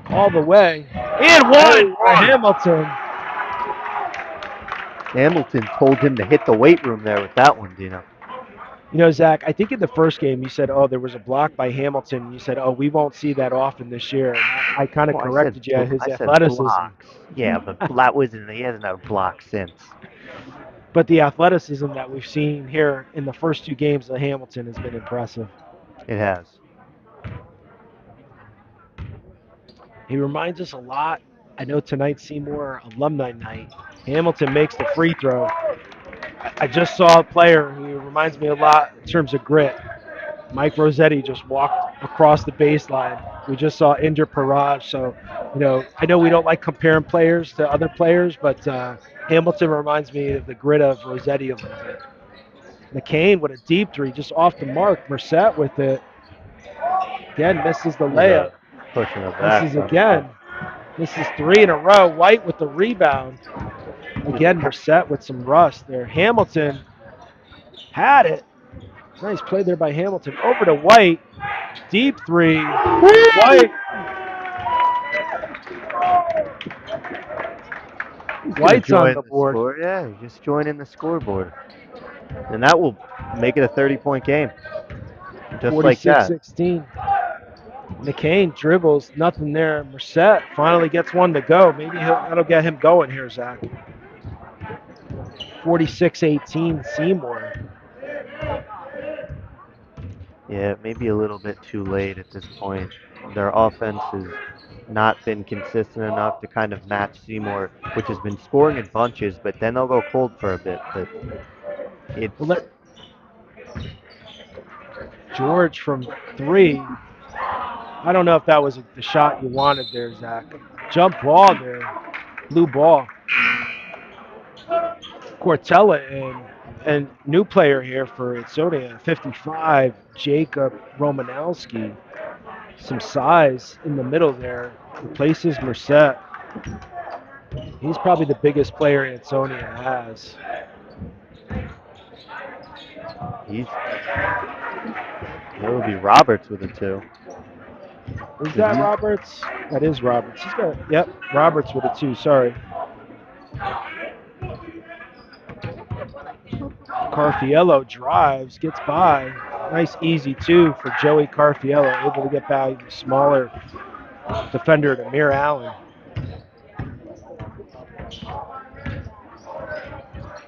all the way. And one for Hamilton. Hamilton told him to hit the weight room there with that one, Dino. Zach, I think in the first game you said, there was a block by Hamilton. You said, we won't see that often this year. And I kind of corrected you. His athleticism. Yeah, but he hasn't had a block since. But the athleticism that we've seen here in the first 2 games of Hamilton has been impressive. It has. He reminds us a lot. I know tonight's Seymour alumni night. Hamilton makes the free throw. I just saw a player who reminds me a lot in terms of grit. Mike Rossetti just walked across the baseline. We just saw Inder Paraj. So, I know we don't like comparing players to other players, but Hamilton reminds me of the grit of Rossetti a little bit. McCain with a deep three, just off the mark. Merced with it. Again, misses the layup. Pushing it back. Misses again. This is 3 in a row. White with the rebound. Again, Merced with some rust there. Hamilton had it. Nice play there by Hamilton. Over to White. Deep three. White. White's on the board. Yeah, just joining the scoreboard. And that will make it a 30-point game. Just like that. 46-16. McCain dribbles, nothing there. Merced finally gets one to go. Maybe that'll get him going here, Zach. 46-18 Seymour. Yeah, maybe a little bit too late at this point. Their offense has not been consistent enough to kind of match Seymour, which has been scoring in bunches, but then they'll go cold for a bit. But it's George from 3. I don't know if that was the shot you wanted there, Zach. Jump ball there. Blue ball. Cortella and new player here for Ansonia, 55, Jacob Romanowski. Some size in the middle there. Replaces Merced. He's probably the biggest player Ansonia has. That would be Roberts with a 2. Is that Roberts? That is Roberts. He's got, yep, Roberts with a 2, sorry. Carfiello drives, gets by. Nice easy 2 for Joey Carfiello, able to get by the smaller defender, Amir Allen.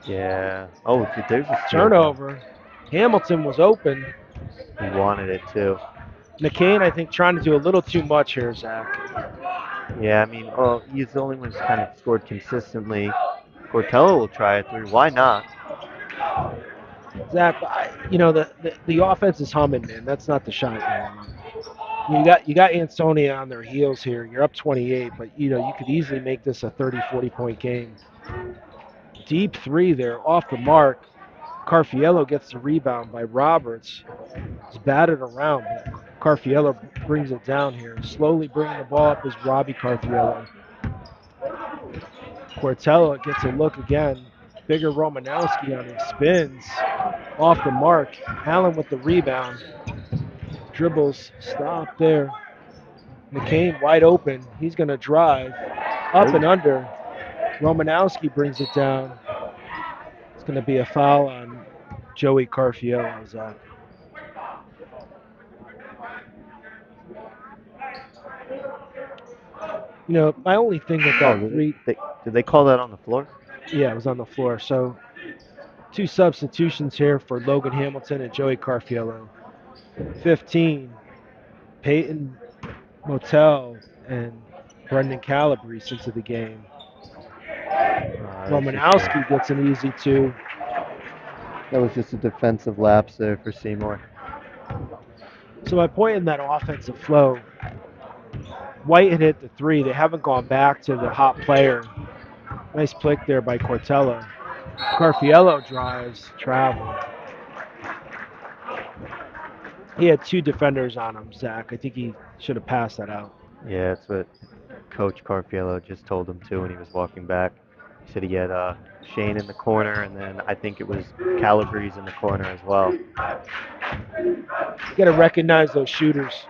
Yeah. Oh, dude, there's a steal. Turnover. Hamilton was open. He wanted it too. McCain, I think, trying to do a little too much here, Zach. Yeah, I mean, oh, he's the only one who's kind of scored consistently. Cortello will try a three. Why not? Zach, the offense is humming, man. That's not the shot you want. You got Ansonia on their heels here. You're up 28, but you could easily make this a 30, 40-point game. Deep three there, off the mark. Carfiello gets the rebound by Roberts. He's batted around, but Carfiello brings it down here. Slowly bringing the ball up is Robbie Carfiello. Cortello gets a look again. Bigger Romanowski on him, spins off the mark. Allen with the rebound. Dribbles, stop there. McCain wide open. He's going to drive up and under. Romanowski brings it down. It's going to be a foul on Joey Carfiello, Zach. My only thing with that Did they call that on the floor? Yeah, it was on the floor. So 2 substitutions here for Logan Hamilton and Joey Carfiello. 15, Peyton Motel and Brendan Calabrese into the game. Romanowski gets an easy 2. That was just a defensive lapse there for Seymour. So my point in that offensive flow, White had hit the 3. They haven't gone back to the hot player. Nice flick there by Cortello. Carfiello drives, travel. He had 2 defenders on him, Zach. I think he should have passed that out. Yeah, that's what Coach Carfiello just told him too when he was walking back. He said he had Shane in the corner, and then I think it was Calabrese in the corner as well. You got to recognize those shooters.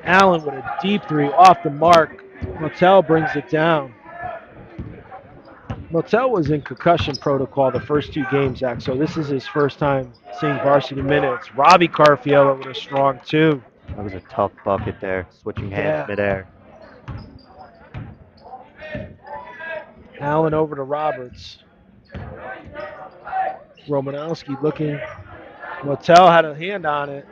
Allen with a deep 3 off the mark. Motel brings it down. Motel was in concussion protocol the first 2 games, Zach, so this is his first time seeing varsity minutes. Robbie Carfiello with a strong 2. That was a tough bucket there, switching hands midair. Allen over to Roberts. Romanowski looking. Motel had a hand on it.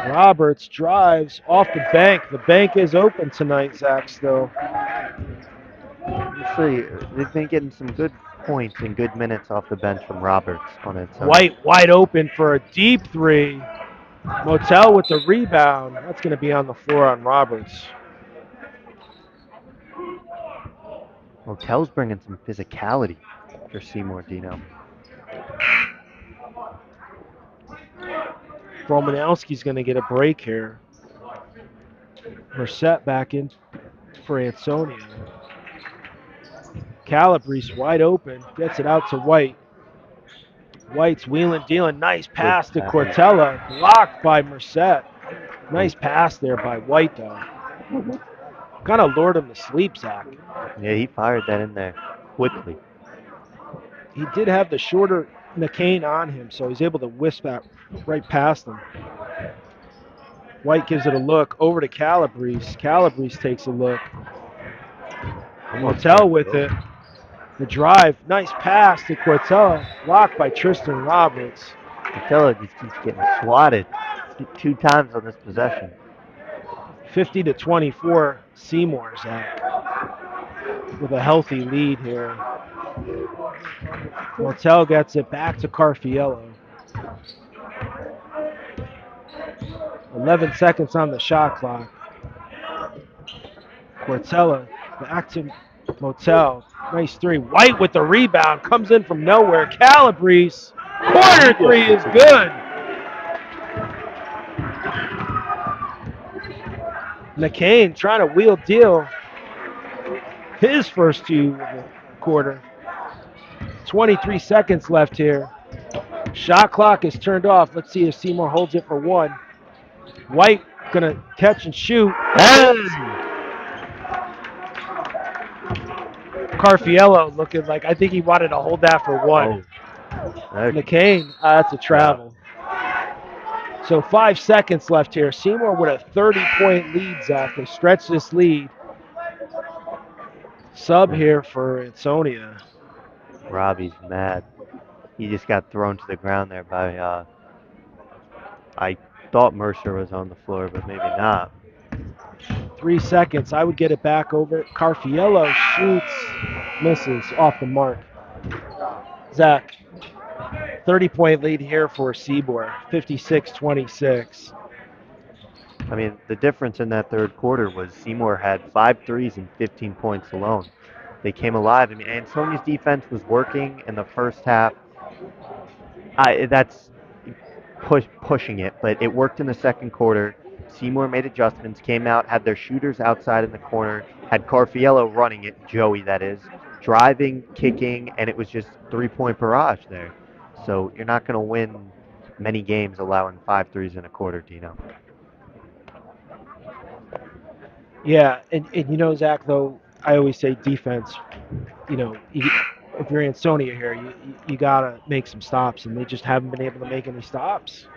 Roberts drives off the bank. The bank is open tonight, Zach, still. Honestly, they've been getting some good points and good minutes off the bench from Roberts on it. White wide open for a deep 3. Motel with the rebound. That's going to be on the floor on Roberts. Motel's bringing some physicality for Seymour, Dino. Romanowski's going to get a break here. Merced back in for Ansonia. Calabrese wide open. Gets it out to White. White's wheeling, dealing. Nice pass to Cortella. Blocked by Merced. Nice pass there by White, though. Kind of lured him to sleep, Zach. Yeah, he fired that in there quickly. He did have the shorter McCain on him, so he's able to wisp that right past him. White gives it a look over to Calabrese. Calabrese takes a look. Motel with it. The drive, nice pass to Cortella, blocked by Tristan Roberts. Cortella just keeps getting swatted 2 times on this possession. 50-24, Seymour, Zach, with a healthy lead here. Motel gets it back to Carfiello. 11 seconds on the shot clock. Cortella back to Motel. Nice 3. White with the rebound. Comes in from nowhere. Calabrese. Corner 3 is good. McCain trying to wheel deal his first 2 of the quarter. 23 seconds left here. Shot clock is turned off. Let's see if Seymour holds it for 1. White gonna catch and shoot. Carfiello looking like, I think he wanted to hold that for 1. McCain, that's a travel. So 5 seconds left here. Seymour with a 30-point lead, Zach. They stretch this lead. Sub here for Ansonia. Robbie's mad. He just got thrown to the ground there by, I thought Mercer was on the floor, but maybe not. 3 seconds. I would get it back over. Carfiello shoots, misses off the mark. Zach, 30-point lead here for Seymour, 56-26. I mean, the difference in that third quarter was Seymour had 5 threes and 15 points alone. They came alive. I mean, Ansonia's defense was working in the first half. That's pushing it, but it worked in the second quarter. Seymour made adjustments, came out, had their shooters outside in the corner, had Carfiello running it, Joey that is, driving, kicking, and it was just 3-point barrage there. So you're not going to win many games allowing 5 threes in a quarter, Dino. Yeah, and you know, Zach, though, I always say defense, you know, if you're Ansonia here, you got to make some stops, and they just haven't been able to make any stops.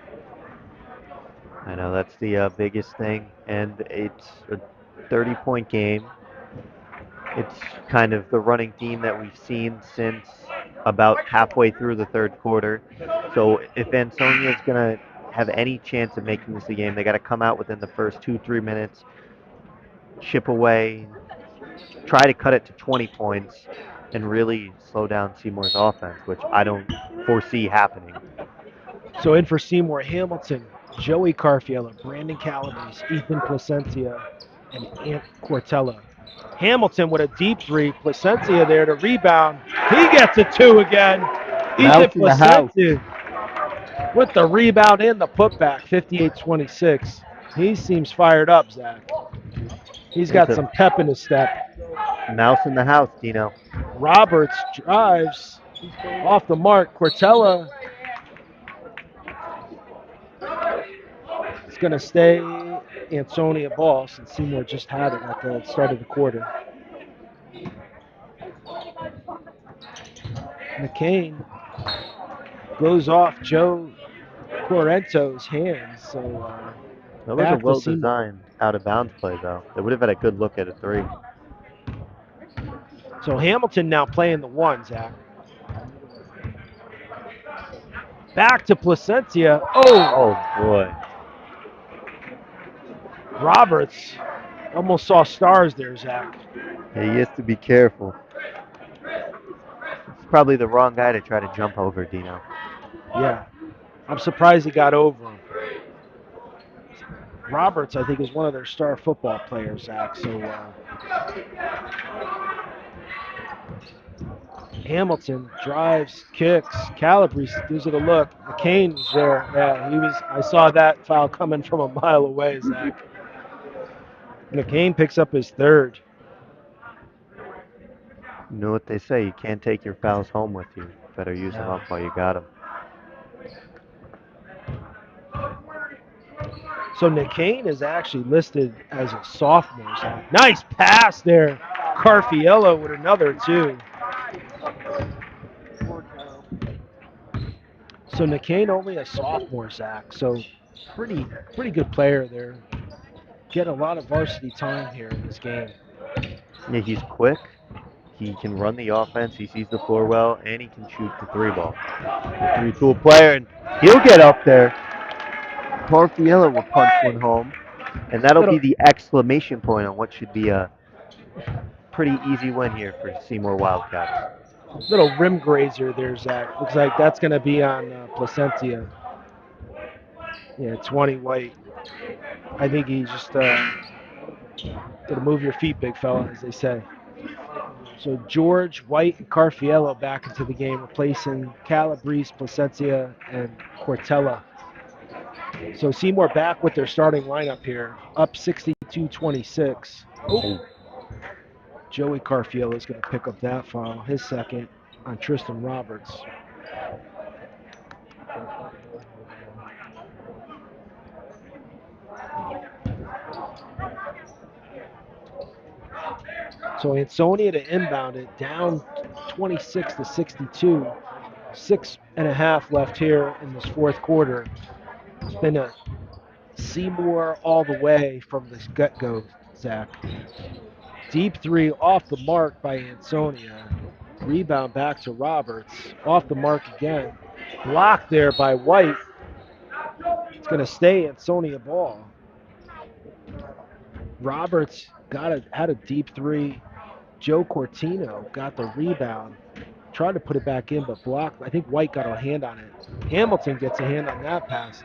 I know that's the biggest thing, and it's a 30-point game. It's kind of the running theme that we've seen since about halfway through the third quarter. So if Ansonia is going to have any chance of making this a game, they got to come out within the first 2-3 minutes, chip away, try to cut it to 20 points, and really slow down Seymour's offense, which I don't foresee happening. So in for Seymour, Hamilton, Joey Carfiello, Brandon Calabrese, Ethan Placencia, and Ant Cortella. Hamilton with a deep three. Placencia there to rebound. He gets a 2 again. Ethan Placencia with the rebound and the putback, 58-26. He seems fired up, Zach. He's got some pep in his step. Mouse in the house, Dino. Roberts drives off the mark. Cortella is going to stay Ansonia ball since Seymour just had it at the start of the quarter. McCain goes off Joe Quarento's hands. So that was a well-designed out-of-bounds play, though. They would have had a good look at a 3. So Hamilton now playing the 1, Zach. Back to Placencia. Oh, boy. Roberts almost saw stars there, Zach. Yeah, he has to be careful. It's probably the wrong guy to try to jump over, Dino. Yeah. I'm surprised he got over him. Roberts, I think, is one of their star football players, Zach. So Hamilton drives, kicks. Calabrese gives it a look. McCain was there. Yeah, I saw that foul coming from a mile away, Zach. McCain picks up his 3rd. You know what they say, you can't take your fouls home with you. Better use them up while you got them. So McCain is actually listed as a sophomore. Zach. Nice pass there. Carfiello with another 2. So McCain only a sophomore, Zach. So pretty good player there. Get a lot of varsity time here in this game. Yeah, he's quick. He can run the offense. He sees the floor well, and he can shoot the 3 ball. A 3-tool player, and he'll get up there. Carfiello will punch one home, and that'll be the exclamation point on what should be a pretty easy win here for Seymour Wildcats. Little rim grazer there, Zach. Looks like that's going to be on Placencia. Yeah, 20 White. I think he's just going to move your feet, big fella, as they say. So George, White, and Carfiello back into the game, replacing Calabrese, Placencia, and Cortella. So Seymour back with their starting lineup here, up 62-26. Oh. Joey Carfiello is going to pick up that foul, his 2nd on Tristan Roberts. So Ansonia to inbound it, down 26-62. 6.5 left here in this 4th quarter. It's been a Seymour all the way from the get-go, Zach. Deep three off the mark by Ansonia. Rebound back to Roberts. Off the mark again. Blocked there by White. It's going to stay Ansonia ball. Roberts had a deep three. Joe Cortino got the rebound. Tried to put it back in, but blocked. I think White got a hand on it. Hamilton gets a hand on that pass.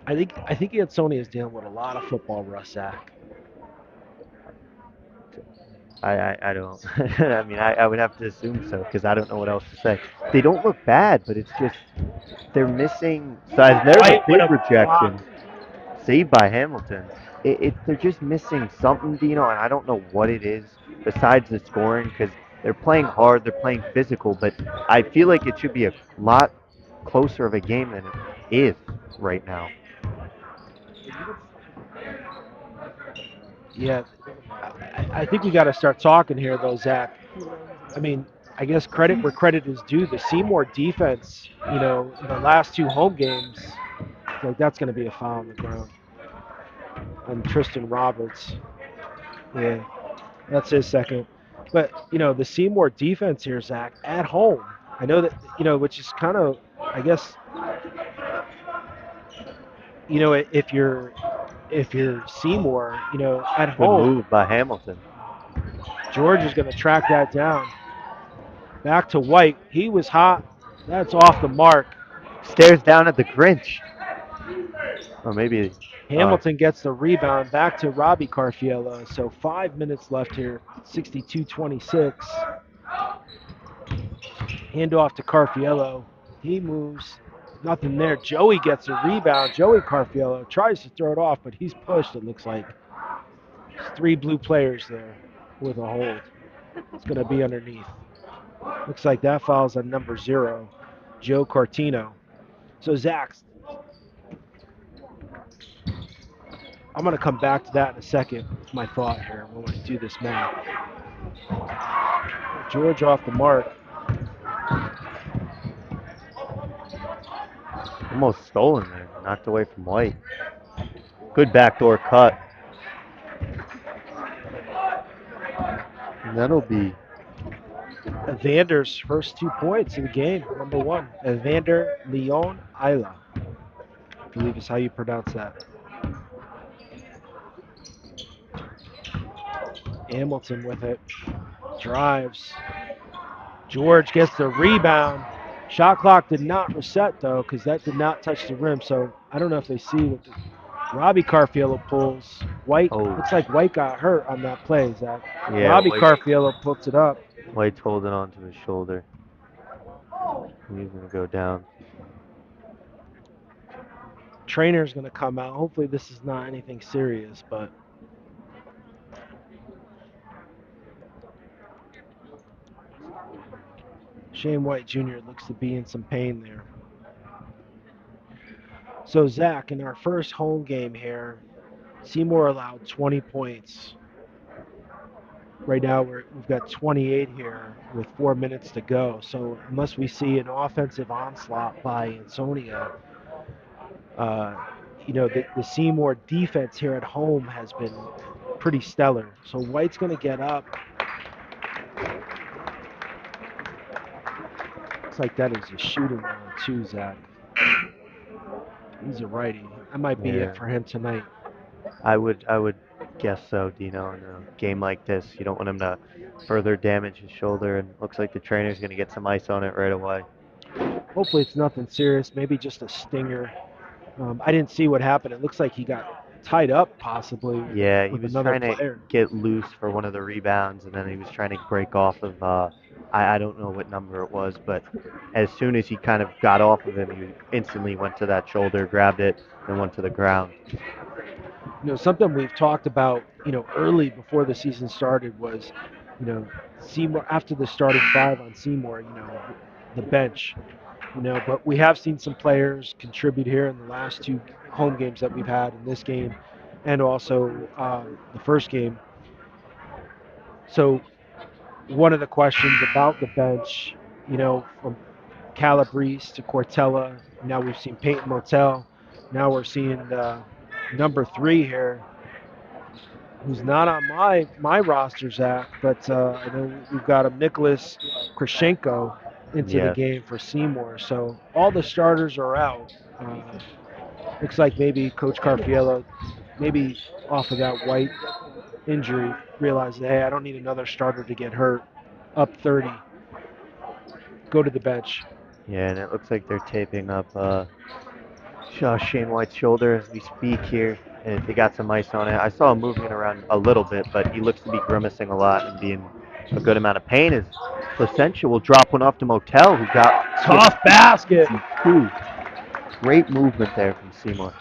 I think Ansonia is dealing with a lot of football rust, Zach. I don't. I mean, I would have to assume so because I don't know what else to say. They don't look bad, but it's just they're missing. So there's a White with big a rejection. block. Saved by Hamilton. They're just missing something, Dino, and I don't know what it is besides the scoring because they're playing hard, they're playing physical, but I feel like it should be a lot closer of a game than it is right now. Yeah, I think we got to start talking here, though, Zach. I mean, I guess credit where credit is due. The Seymour defense, in the last two home games, like that's going to be a foul on the ground. And Tristan Roberts, yeah, that's his second. But the Seymour defense here, Zach, at home. I know that which is kind of, I guess, if you're Seymour, at Good home, move by Hamilton. George is going to track that down. Back to White. He was hot. That's off the mark. Stares down at the Grinch. Or maybe Hamilton gets the rebound back to Robbie Carfiello. So 5 minutes left here, 62-26. Handoff to Carfiello. He moves. Nothing there. Joey gets a rebound. Joey Carfiello tries to throw it off, but he's pushed, it looks like. There's 3 blue players there with a hold. It's going to be underneath. Looks like that foul's on number 0, Joe Cortino. So, Zach, I'm going to come back to that in a second. My thought here when we do this math. George off the mark. almost stolen there. Knocked away from White. Good backdoor cut. And that'll be Evander's first 2 points in the game, number 1. Evander Leon Isla. I believe is how you pronounce that. Hamilton with it. Drives. George gets the rebound. Shot clock did not reset, though, because that did not touch the rim. So I don't know if they see what Robbie Carfiello pulls. White, looks like White got hurt on that play, Zach. Yeah, Robbie White- Carfiello puts it up. White's holding on to his shoulder. He's going to go down. Trainer's going to come out. Hopefully this is not anything serious, but Shane White Jr. looks to be in some pain there. So, Zach, in our first home game here, Seymour allowed 20 points. Right now, we've got 28 here with 4 minutes to go. So, unless we see an offensive onslaught by Ansonia, the Seymour defense here at home has been pretty stellar. So, White's going to get up. Looks like that is a shooting one, too, Zach. He's a righty. That might be it for him tonight. I would guess so, Dino. In a game like this, you don't want him to further damage his shoulder, and looks like the trainer's going to get some ice on it right away. Hopefully it's nothing serious, maybe just a stinger. I didn't see what happened. It looks like he got tied up possibly. Yeah, he with was another trying player. to get loose for one of the rebounds, and then he was trying to break off of, I don't know what number it was, but as soon as he kind of got off of him, he instantly went to that shoulder, grabbed it, and went to the ground. Something we've talked about, early before the season started was, Seymour, after the starting 5 on Seymour, the bench, but we have seen some players contribute here in the last 2 home games that we've had in this game and also the first game. So one of the questions about the bench, from Calabrese to Cortella, now we've seen Peyton Motel, now we're seeing number 3 here, who's not on my roster, Zach, but I know we've got a Nicholas Krishenko into the Yes. game for Seymour. So all the starters are out. Looks like maybe Coach Carfiello, maybe off of that White injury, realized, hey, I don't need another starter to get hurt. Up 30, go to the bench. Yeah, and it looks like they're taping up Shane White's shoulder as we speak here. And they got some ice on it. I saw him moving it around a little bit, but he looks to be grimacing a lot and being a good amount of pain. As Placentia will drop one off to Motel, who got Tough basket. two. Great movement there from Seymour.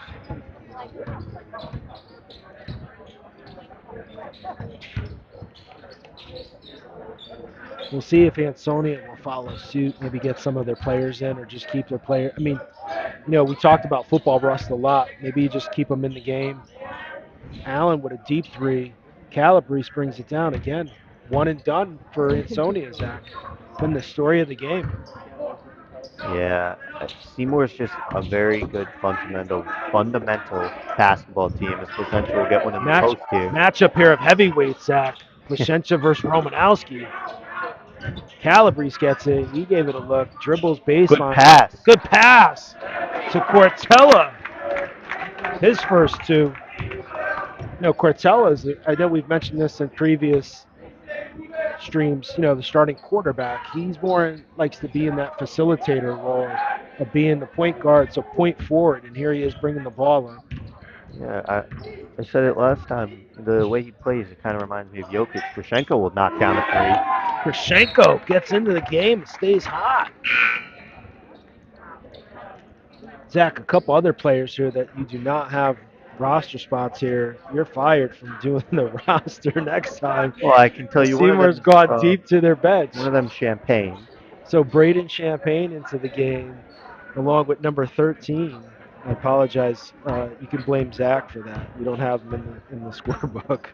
We'll see if Ansonia will follow suit, maybe get some of their players in or just keep their player. I mean, we talked about football rust a lot. Maybe you just keep them in the game. Allen with a deep three. Calabrese brings it down again. One and done for Ansonia, Zach. Been the story of the game. Yeah, Seymour's just a very good fundamental basketball team. As Placentia will get one in the post here. Matchup here of heavyweights, Zach. Placentia versus Romanowski. Calabrese gets it. He gave it a look. Dribbles baseline. Good pass to Cortella. His first two. Cortella's, I know we've mentioned this in previous streams, the starting quarterback. He's likes to be in that facilitator role of being the point guard, so point forward, and here he is bringing the ball up. Yeah, I said it last time. The way he plays, it kind of reminds me of Jokic. Krishenko will knock down a three. Krishenko gets into the game and stays hot. Zach, a couple other players here that you do not have roster spots here. You're fired from doing the roster next time. Well, I can tell you Seymour's gone deep to their bench. One of them Champagne. So Braden Champagne into the game, along with number 13. I apologize. You can blame Zach for that. We don't have him in the scorebook.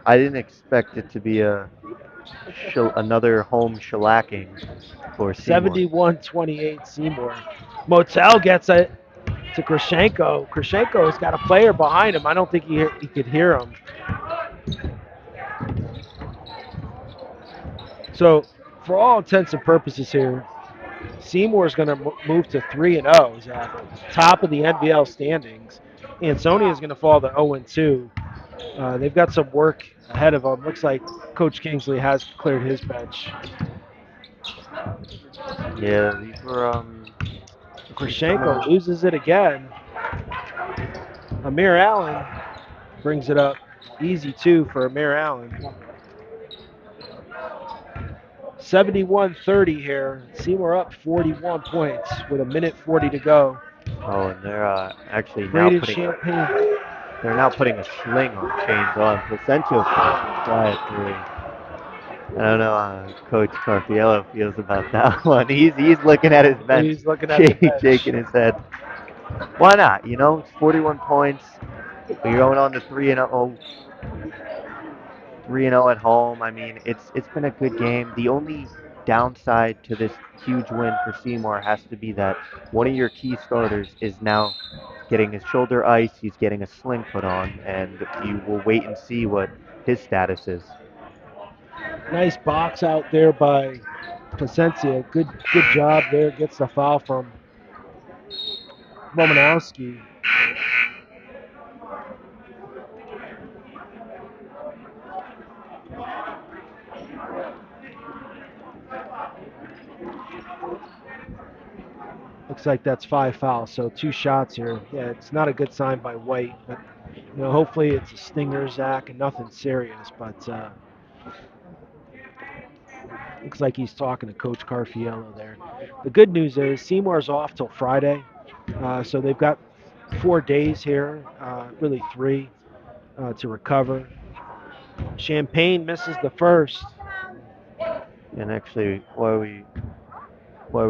I didn't expect it to be another home shellacking for Seymour. 71-28 Seymour. Motel gets it to Krishenko. Krishenko's got a player behind him. I don't think he could hear him. So, for all intents and purposes here, Seymour's going to move to 3-0. Zach, top of the NBL standings. Ansonia is going to fall to 0-2. They've got some work ahead of them. Looks like Coach Kingsley has cleared his bench. Yeah, these were. Krishenko loses it again. Amir Allen brings it up. Easy two for Amir Allen. 71-30 here. Seymour up 41 points with 1:40 to go. Oh, and they're actually now putting a sling on Chains on. Placentia fly through. I don't know how Coach Carfiello feels about that one. He's looking at his bench. He's looking at the bench. Shaking his head. Why not? It's 41 points. But you're going on to 3-0. 3-0 at home. I mean, it's been a good game. The only downside to this huge win for Seymour has to be that one of your key starters is now getting his shoulder ice. He's getting a sling put on, and you will wait and see what his status is. Nice box out there by Placentia. Good job there. Gets the foul from Romanowski. Looks like that's 5 fouls, so 2 shots here. Yeah, it's not a good sign by White, but hopefully it's a stinger, Zach, and nothing serious. But looks like he's talking to Coach Carfiello there. The good news is Seymour's off till Friday, so they've got 4 days here, really 3, to recover. Champagne misses the first. And actually, while we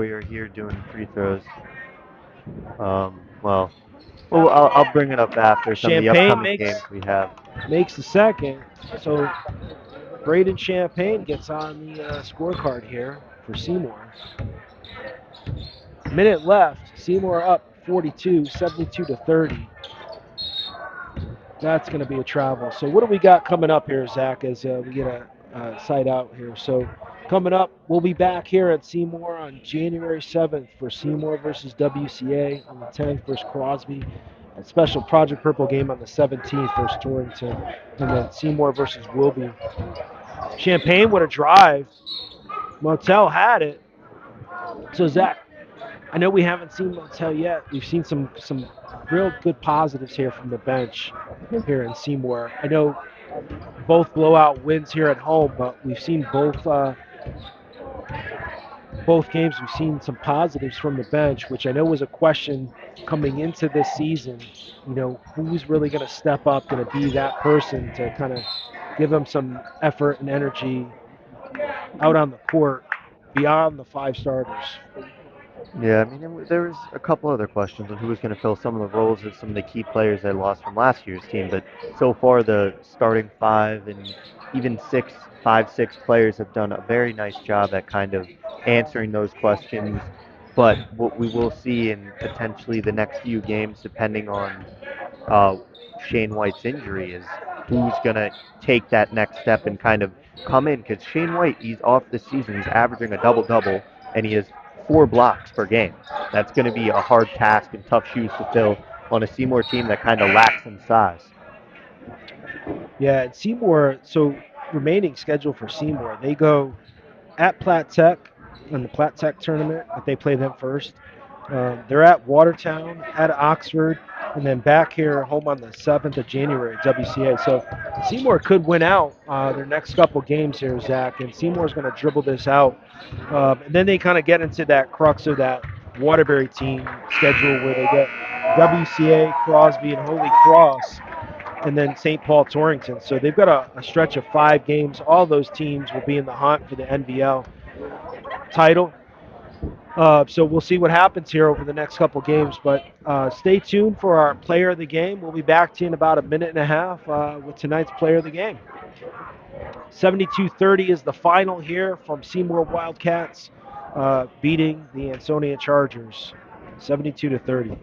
are here doing free throws, I'll bring it up after some of the upcoming games we have. Makes the second, so Braden Champagne gets on the scorecard here for Seymour. Minute left. Seymour up 42, 72-30. That's going to be a travel. So what do we got coming up here, Zach, as we get a site out here? So coming up, we'll be back here at Seymour on January 7th for Seymour versus WCA, on the 10th versus Crosby, a special Project Purple game on the 17th versus Torrington, and then Seymour versus Wilby. Champaign with a drive. Motel had it. So Zach, I know we haven't seen Motel yet. We've seen some real good positives here from the bench here in Seymour. I know both blowout wins here at home, but we've seen both games. We've seen some positives from the bench, which I know was a question coming into this season. You know, who's really going to step up, going to be that person to kind of give them some effort and energy out on the court beyond the five starters. Yeah, I mean, there was a couple other questions on who was going to fill some of the roles of some of the key players they lost from last year's team, but so far the starting five and even five, six players have done a very nice job at kind of answering those questions. But what we will see in potentially the next few games, depending on uh, Shane White's injury, is who's going to take that next step and kind of come in. Because Shane White, he's off this season. He's averaging a double-double, and he has 4 blocks per game. That's going to be a hard task and tough shoes to fill on a Seymour team that kind of lacks in size. Yeah, and Seymour, so remaining schedule for Seymour, they go at Platt Tech in the Platt Tech tournament, but they play them first. They're at Watertown, at Oxford, and then back here home on the 7th of January at WCA. So Seymour could win out their next couple games here, Zach, and Seymour's going to dribble this out. And then they kind of get into that crux of that Waterbury team schedule where they get WCA, Crosby, and Holy Cross, and then St. Paul Torrington. So they've got a stretch of 5 games. All those teams will be in the hunt for the NVL title. So we'll see what happens here over the next couple games. But stay tuned for our player of the game. We'll be back to you in about a minute and a half with tonight's player of the game. 72-30 is the final here from Seymour Wildcats beating the Ansonia Chargers, 72-30.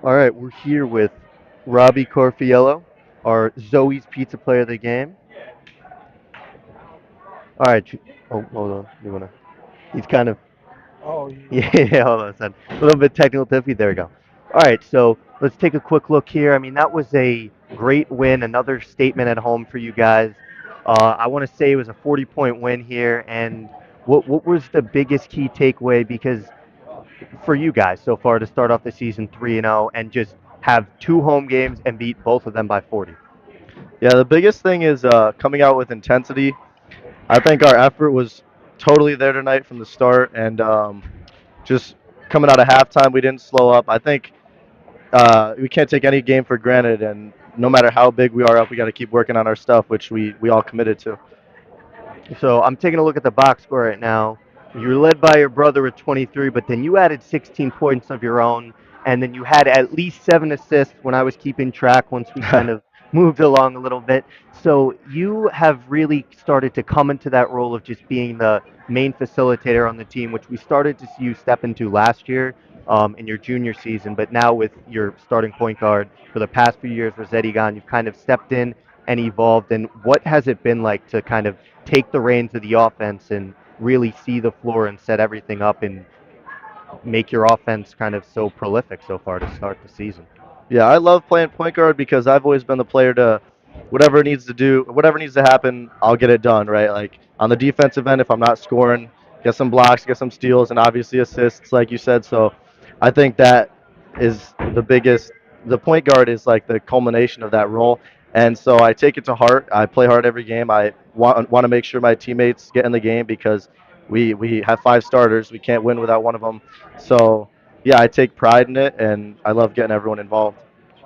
All right, we're here with Robbie Corfiello, our Zoe's Pizza Player of the Game. All right, oh, hold on. You wanna? He's kind of Oh, yeah. Hold on a second. A little bit technical diffy. There we go. All right, so let's take a quick look here. I mean, that was a great win, another statement at home for you guys. I want to say it was a 40-point win here, and what was the biggest key takeaway? Because for you guys so far to start off the season 3-0 and just have two home games and beat both of them by 40. Yeah, the biggest thing is coming out with intensity. I think our effort was totally there tonight from the start, and just coming out of halftime, we didn't slow up. I think we can't take any game for granted, and no matter how big we are up, we got to keep working on our stuff, which we all committed to. So I'm taking a look at the box score right now. You're led by your brother with 23, but then you added 16 points of your own, and then you had at least 7 assists when I was keeping track once we kind of moved along a little bit. So you have really started to come into that role of just being the main facilitator on the team, which we started to see you step into last year in your junior season. But now with your starting point guard for the past few years, Rossetti gone, you've kind of stepped in and evolved. And what has it been like to kind of take the reins of the offense and really see the floor and set everything up and make your offense kind of so prolific so far to start the season? Yeah, I love playing point guard because I've always been the player to whatever it needs to do, whatever needs to happen, I'll get it done, right? Like on the defensive end, if I'm not scoring, get some blocks, get some steals, and obviously assists, like you said. So I think that is the biggest. The point guard is like the culmination of that role, and so I take it to heart. I play hard every game. I want to make sure my teammates get in the game because we have 5 starters. We can't win without one of them. So yeah, I take pride in it, and I love getting everyone involved.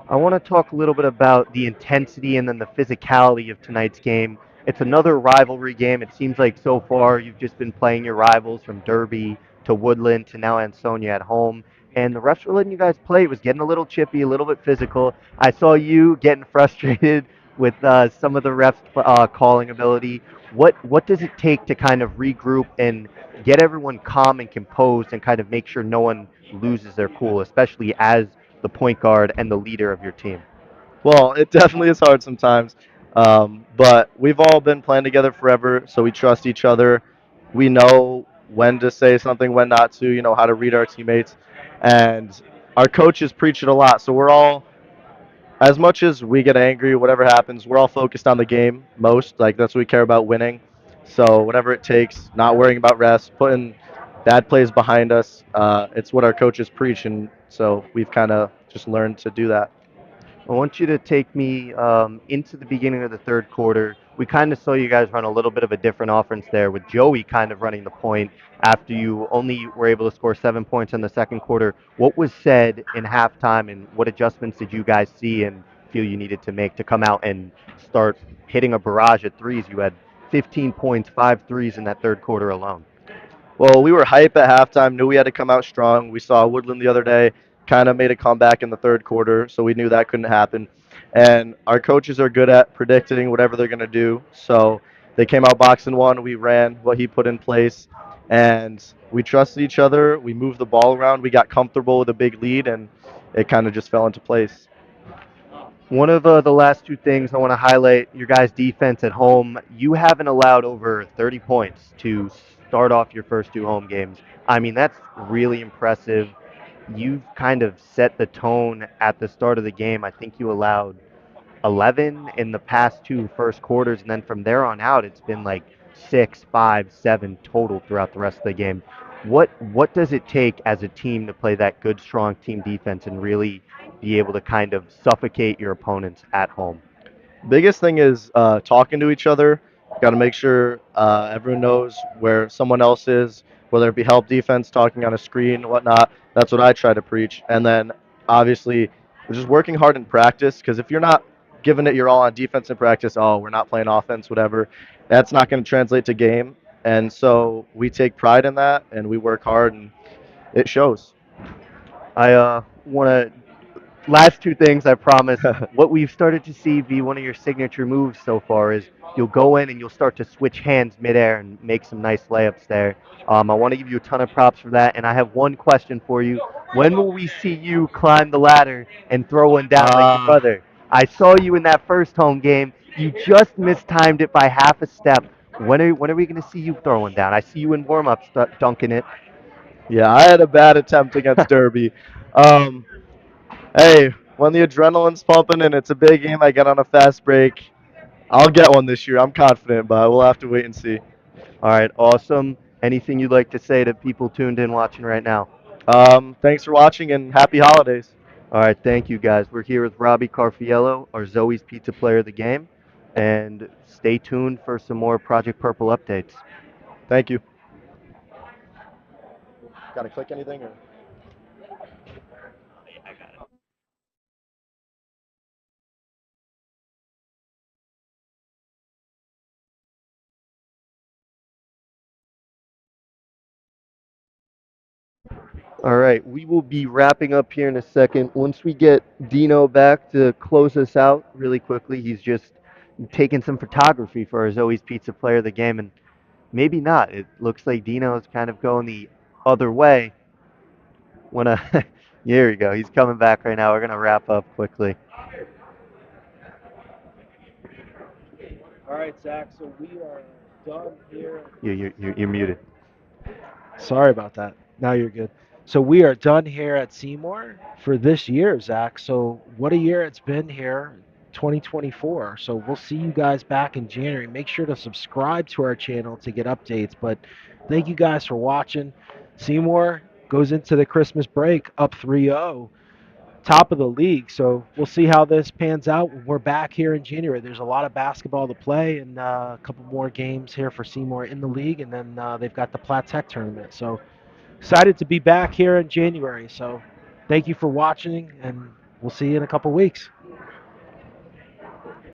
I want to talk a little bit about the intensity and then the physicality of tonight's game. It's another rivalry game. It seems like so far you've just been playing your rivals from Derby to Woodland to now Ansonia at home. And the refs were letting you guys play. It was getting a little chippy, a little bit physical. I saw you getting frustrated with some of the refs' calling ability. What does it take to kind of regroup and get everyone calm and composed and kind of make sure no one loses their cool, especially as the point guard and the leader of your team? Well, it definitely is hard sometimes, but we've all been playing together forever, so we trust each other. We know when to say something, when not to. You know how to read our teammates, and our coaches preach it a lot. So we're all, as much as we get angry, whatever happens, we're all focused on the game most. Like that's what we care about, winning. So whatever it takes, not worrying about refs, putting bad plays behind us. It's what our coaches preach, and so we've kind of just learned to do that. I want you to take me into the beginning of the third quarter. We kind of saw you guys run a little bit of a different offense there with Joey kind of running the point after you only were able to score 7 points in the second quarter. What was said in halftime and what adjustments did you guys see and feel you needed to make to come out and start hitting a barrage of threes? You had 15 points, 5 threes in that third quarter alone. Well, we were hype at halftime, knew we had to come out strong. We saw Woodland the other day, kind of made a comeback in the third quarter, so we knew that couldn't happen. And our coaches are good at predicting whatever they're going to do. So they came out boxing one, we ran what he put in place, and we trusted each other. We moved the ball around, we got comfortable with a big lead, and it kind of just fell into place. One of the last two things I want to highlight your guys' defense at home. You haven't allowed over 30 points to start off your first two home games. I mean, that's really impressive. You've kind of set the tone at the start of the game. I think you allowed 11 in the past two first quarters, and then from there on out, it's been like 6, 5, 7 total throughout the rest of the game. What does it take as a team to play that good, strong team defense and really be able to kind of suffocate your opponents at home? Biggest thing is talking to each other. Got to make sure everyone knows where someone else is, whether it be help defense, talking on a screen, whatnot. That's what I try to preach. And then obviously, we're just working hard in practice because if you're not giving it your all on defense in practice, oh, we're not playing offense, whatever, that's not going to translate to game. And so we take pride in that and we work hard and it shows. I want to last two things, I promise. What we've started to see be one of your signature moves so far is you'll go in and you'll start to switch hands midair and make some nice layups there. I want to give you a ton of props for that. And I have one question for you. When will we see you climb the ladder and throw one down like your Uh, brother? I saw you in that first home game. You just mistimed it by half a step. When are we going to see you throw one down? I see you in warm-ups dunking it. yeah, I had a bad attempt against Derby. Um, hey, when the adrenaline's pumping and it's a big game, I get on a fast break. I'll get one this year. I'm confident, but we'll have to wait and see. All right, awesome. Anything you'd like to say to people tuned in watching right now? Thanks for watching and happy holidays. All right, thank you guys. We're here with Robbie Carfiello, our Zoe's Pizza Player of the Game, and stay tuned for some more Project Purple updates. Thank you. Gotta click anything or? All right, we will be wrapping up here in a second. Once we get Dino back to close us out really quickly, he's just taking some photography for our Zoe's Pizza Player of the Game, and maybe not. It looks like Dino is kind of going the other way. Here we go. He's coming back right now. We're gonna wrap up quickly. All right, Zach. So we are done here. You're muted. Sorry about that. Now you're good. So we are done here at Seymour for this year, Zach. So what a year it's been here, 2024. So we'll see you guys back in January. Make sure to subscribe to our channel to get updates. But thank you guys for watching. Seymour goes into the Christmas break up 3-0, top of the league. So we'll see how this pans out when we're back here in January. There's a lot of basketball to play and a couple more games here for Seymour in the league. And then they've got the Platt Tech tournament. So excited to be back here in January. So thank you for watching, and we'll see you in a couple weeks.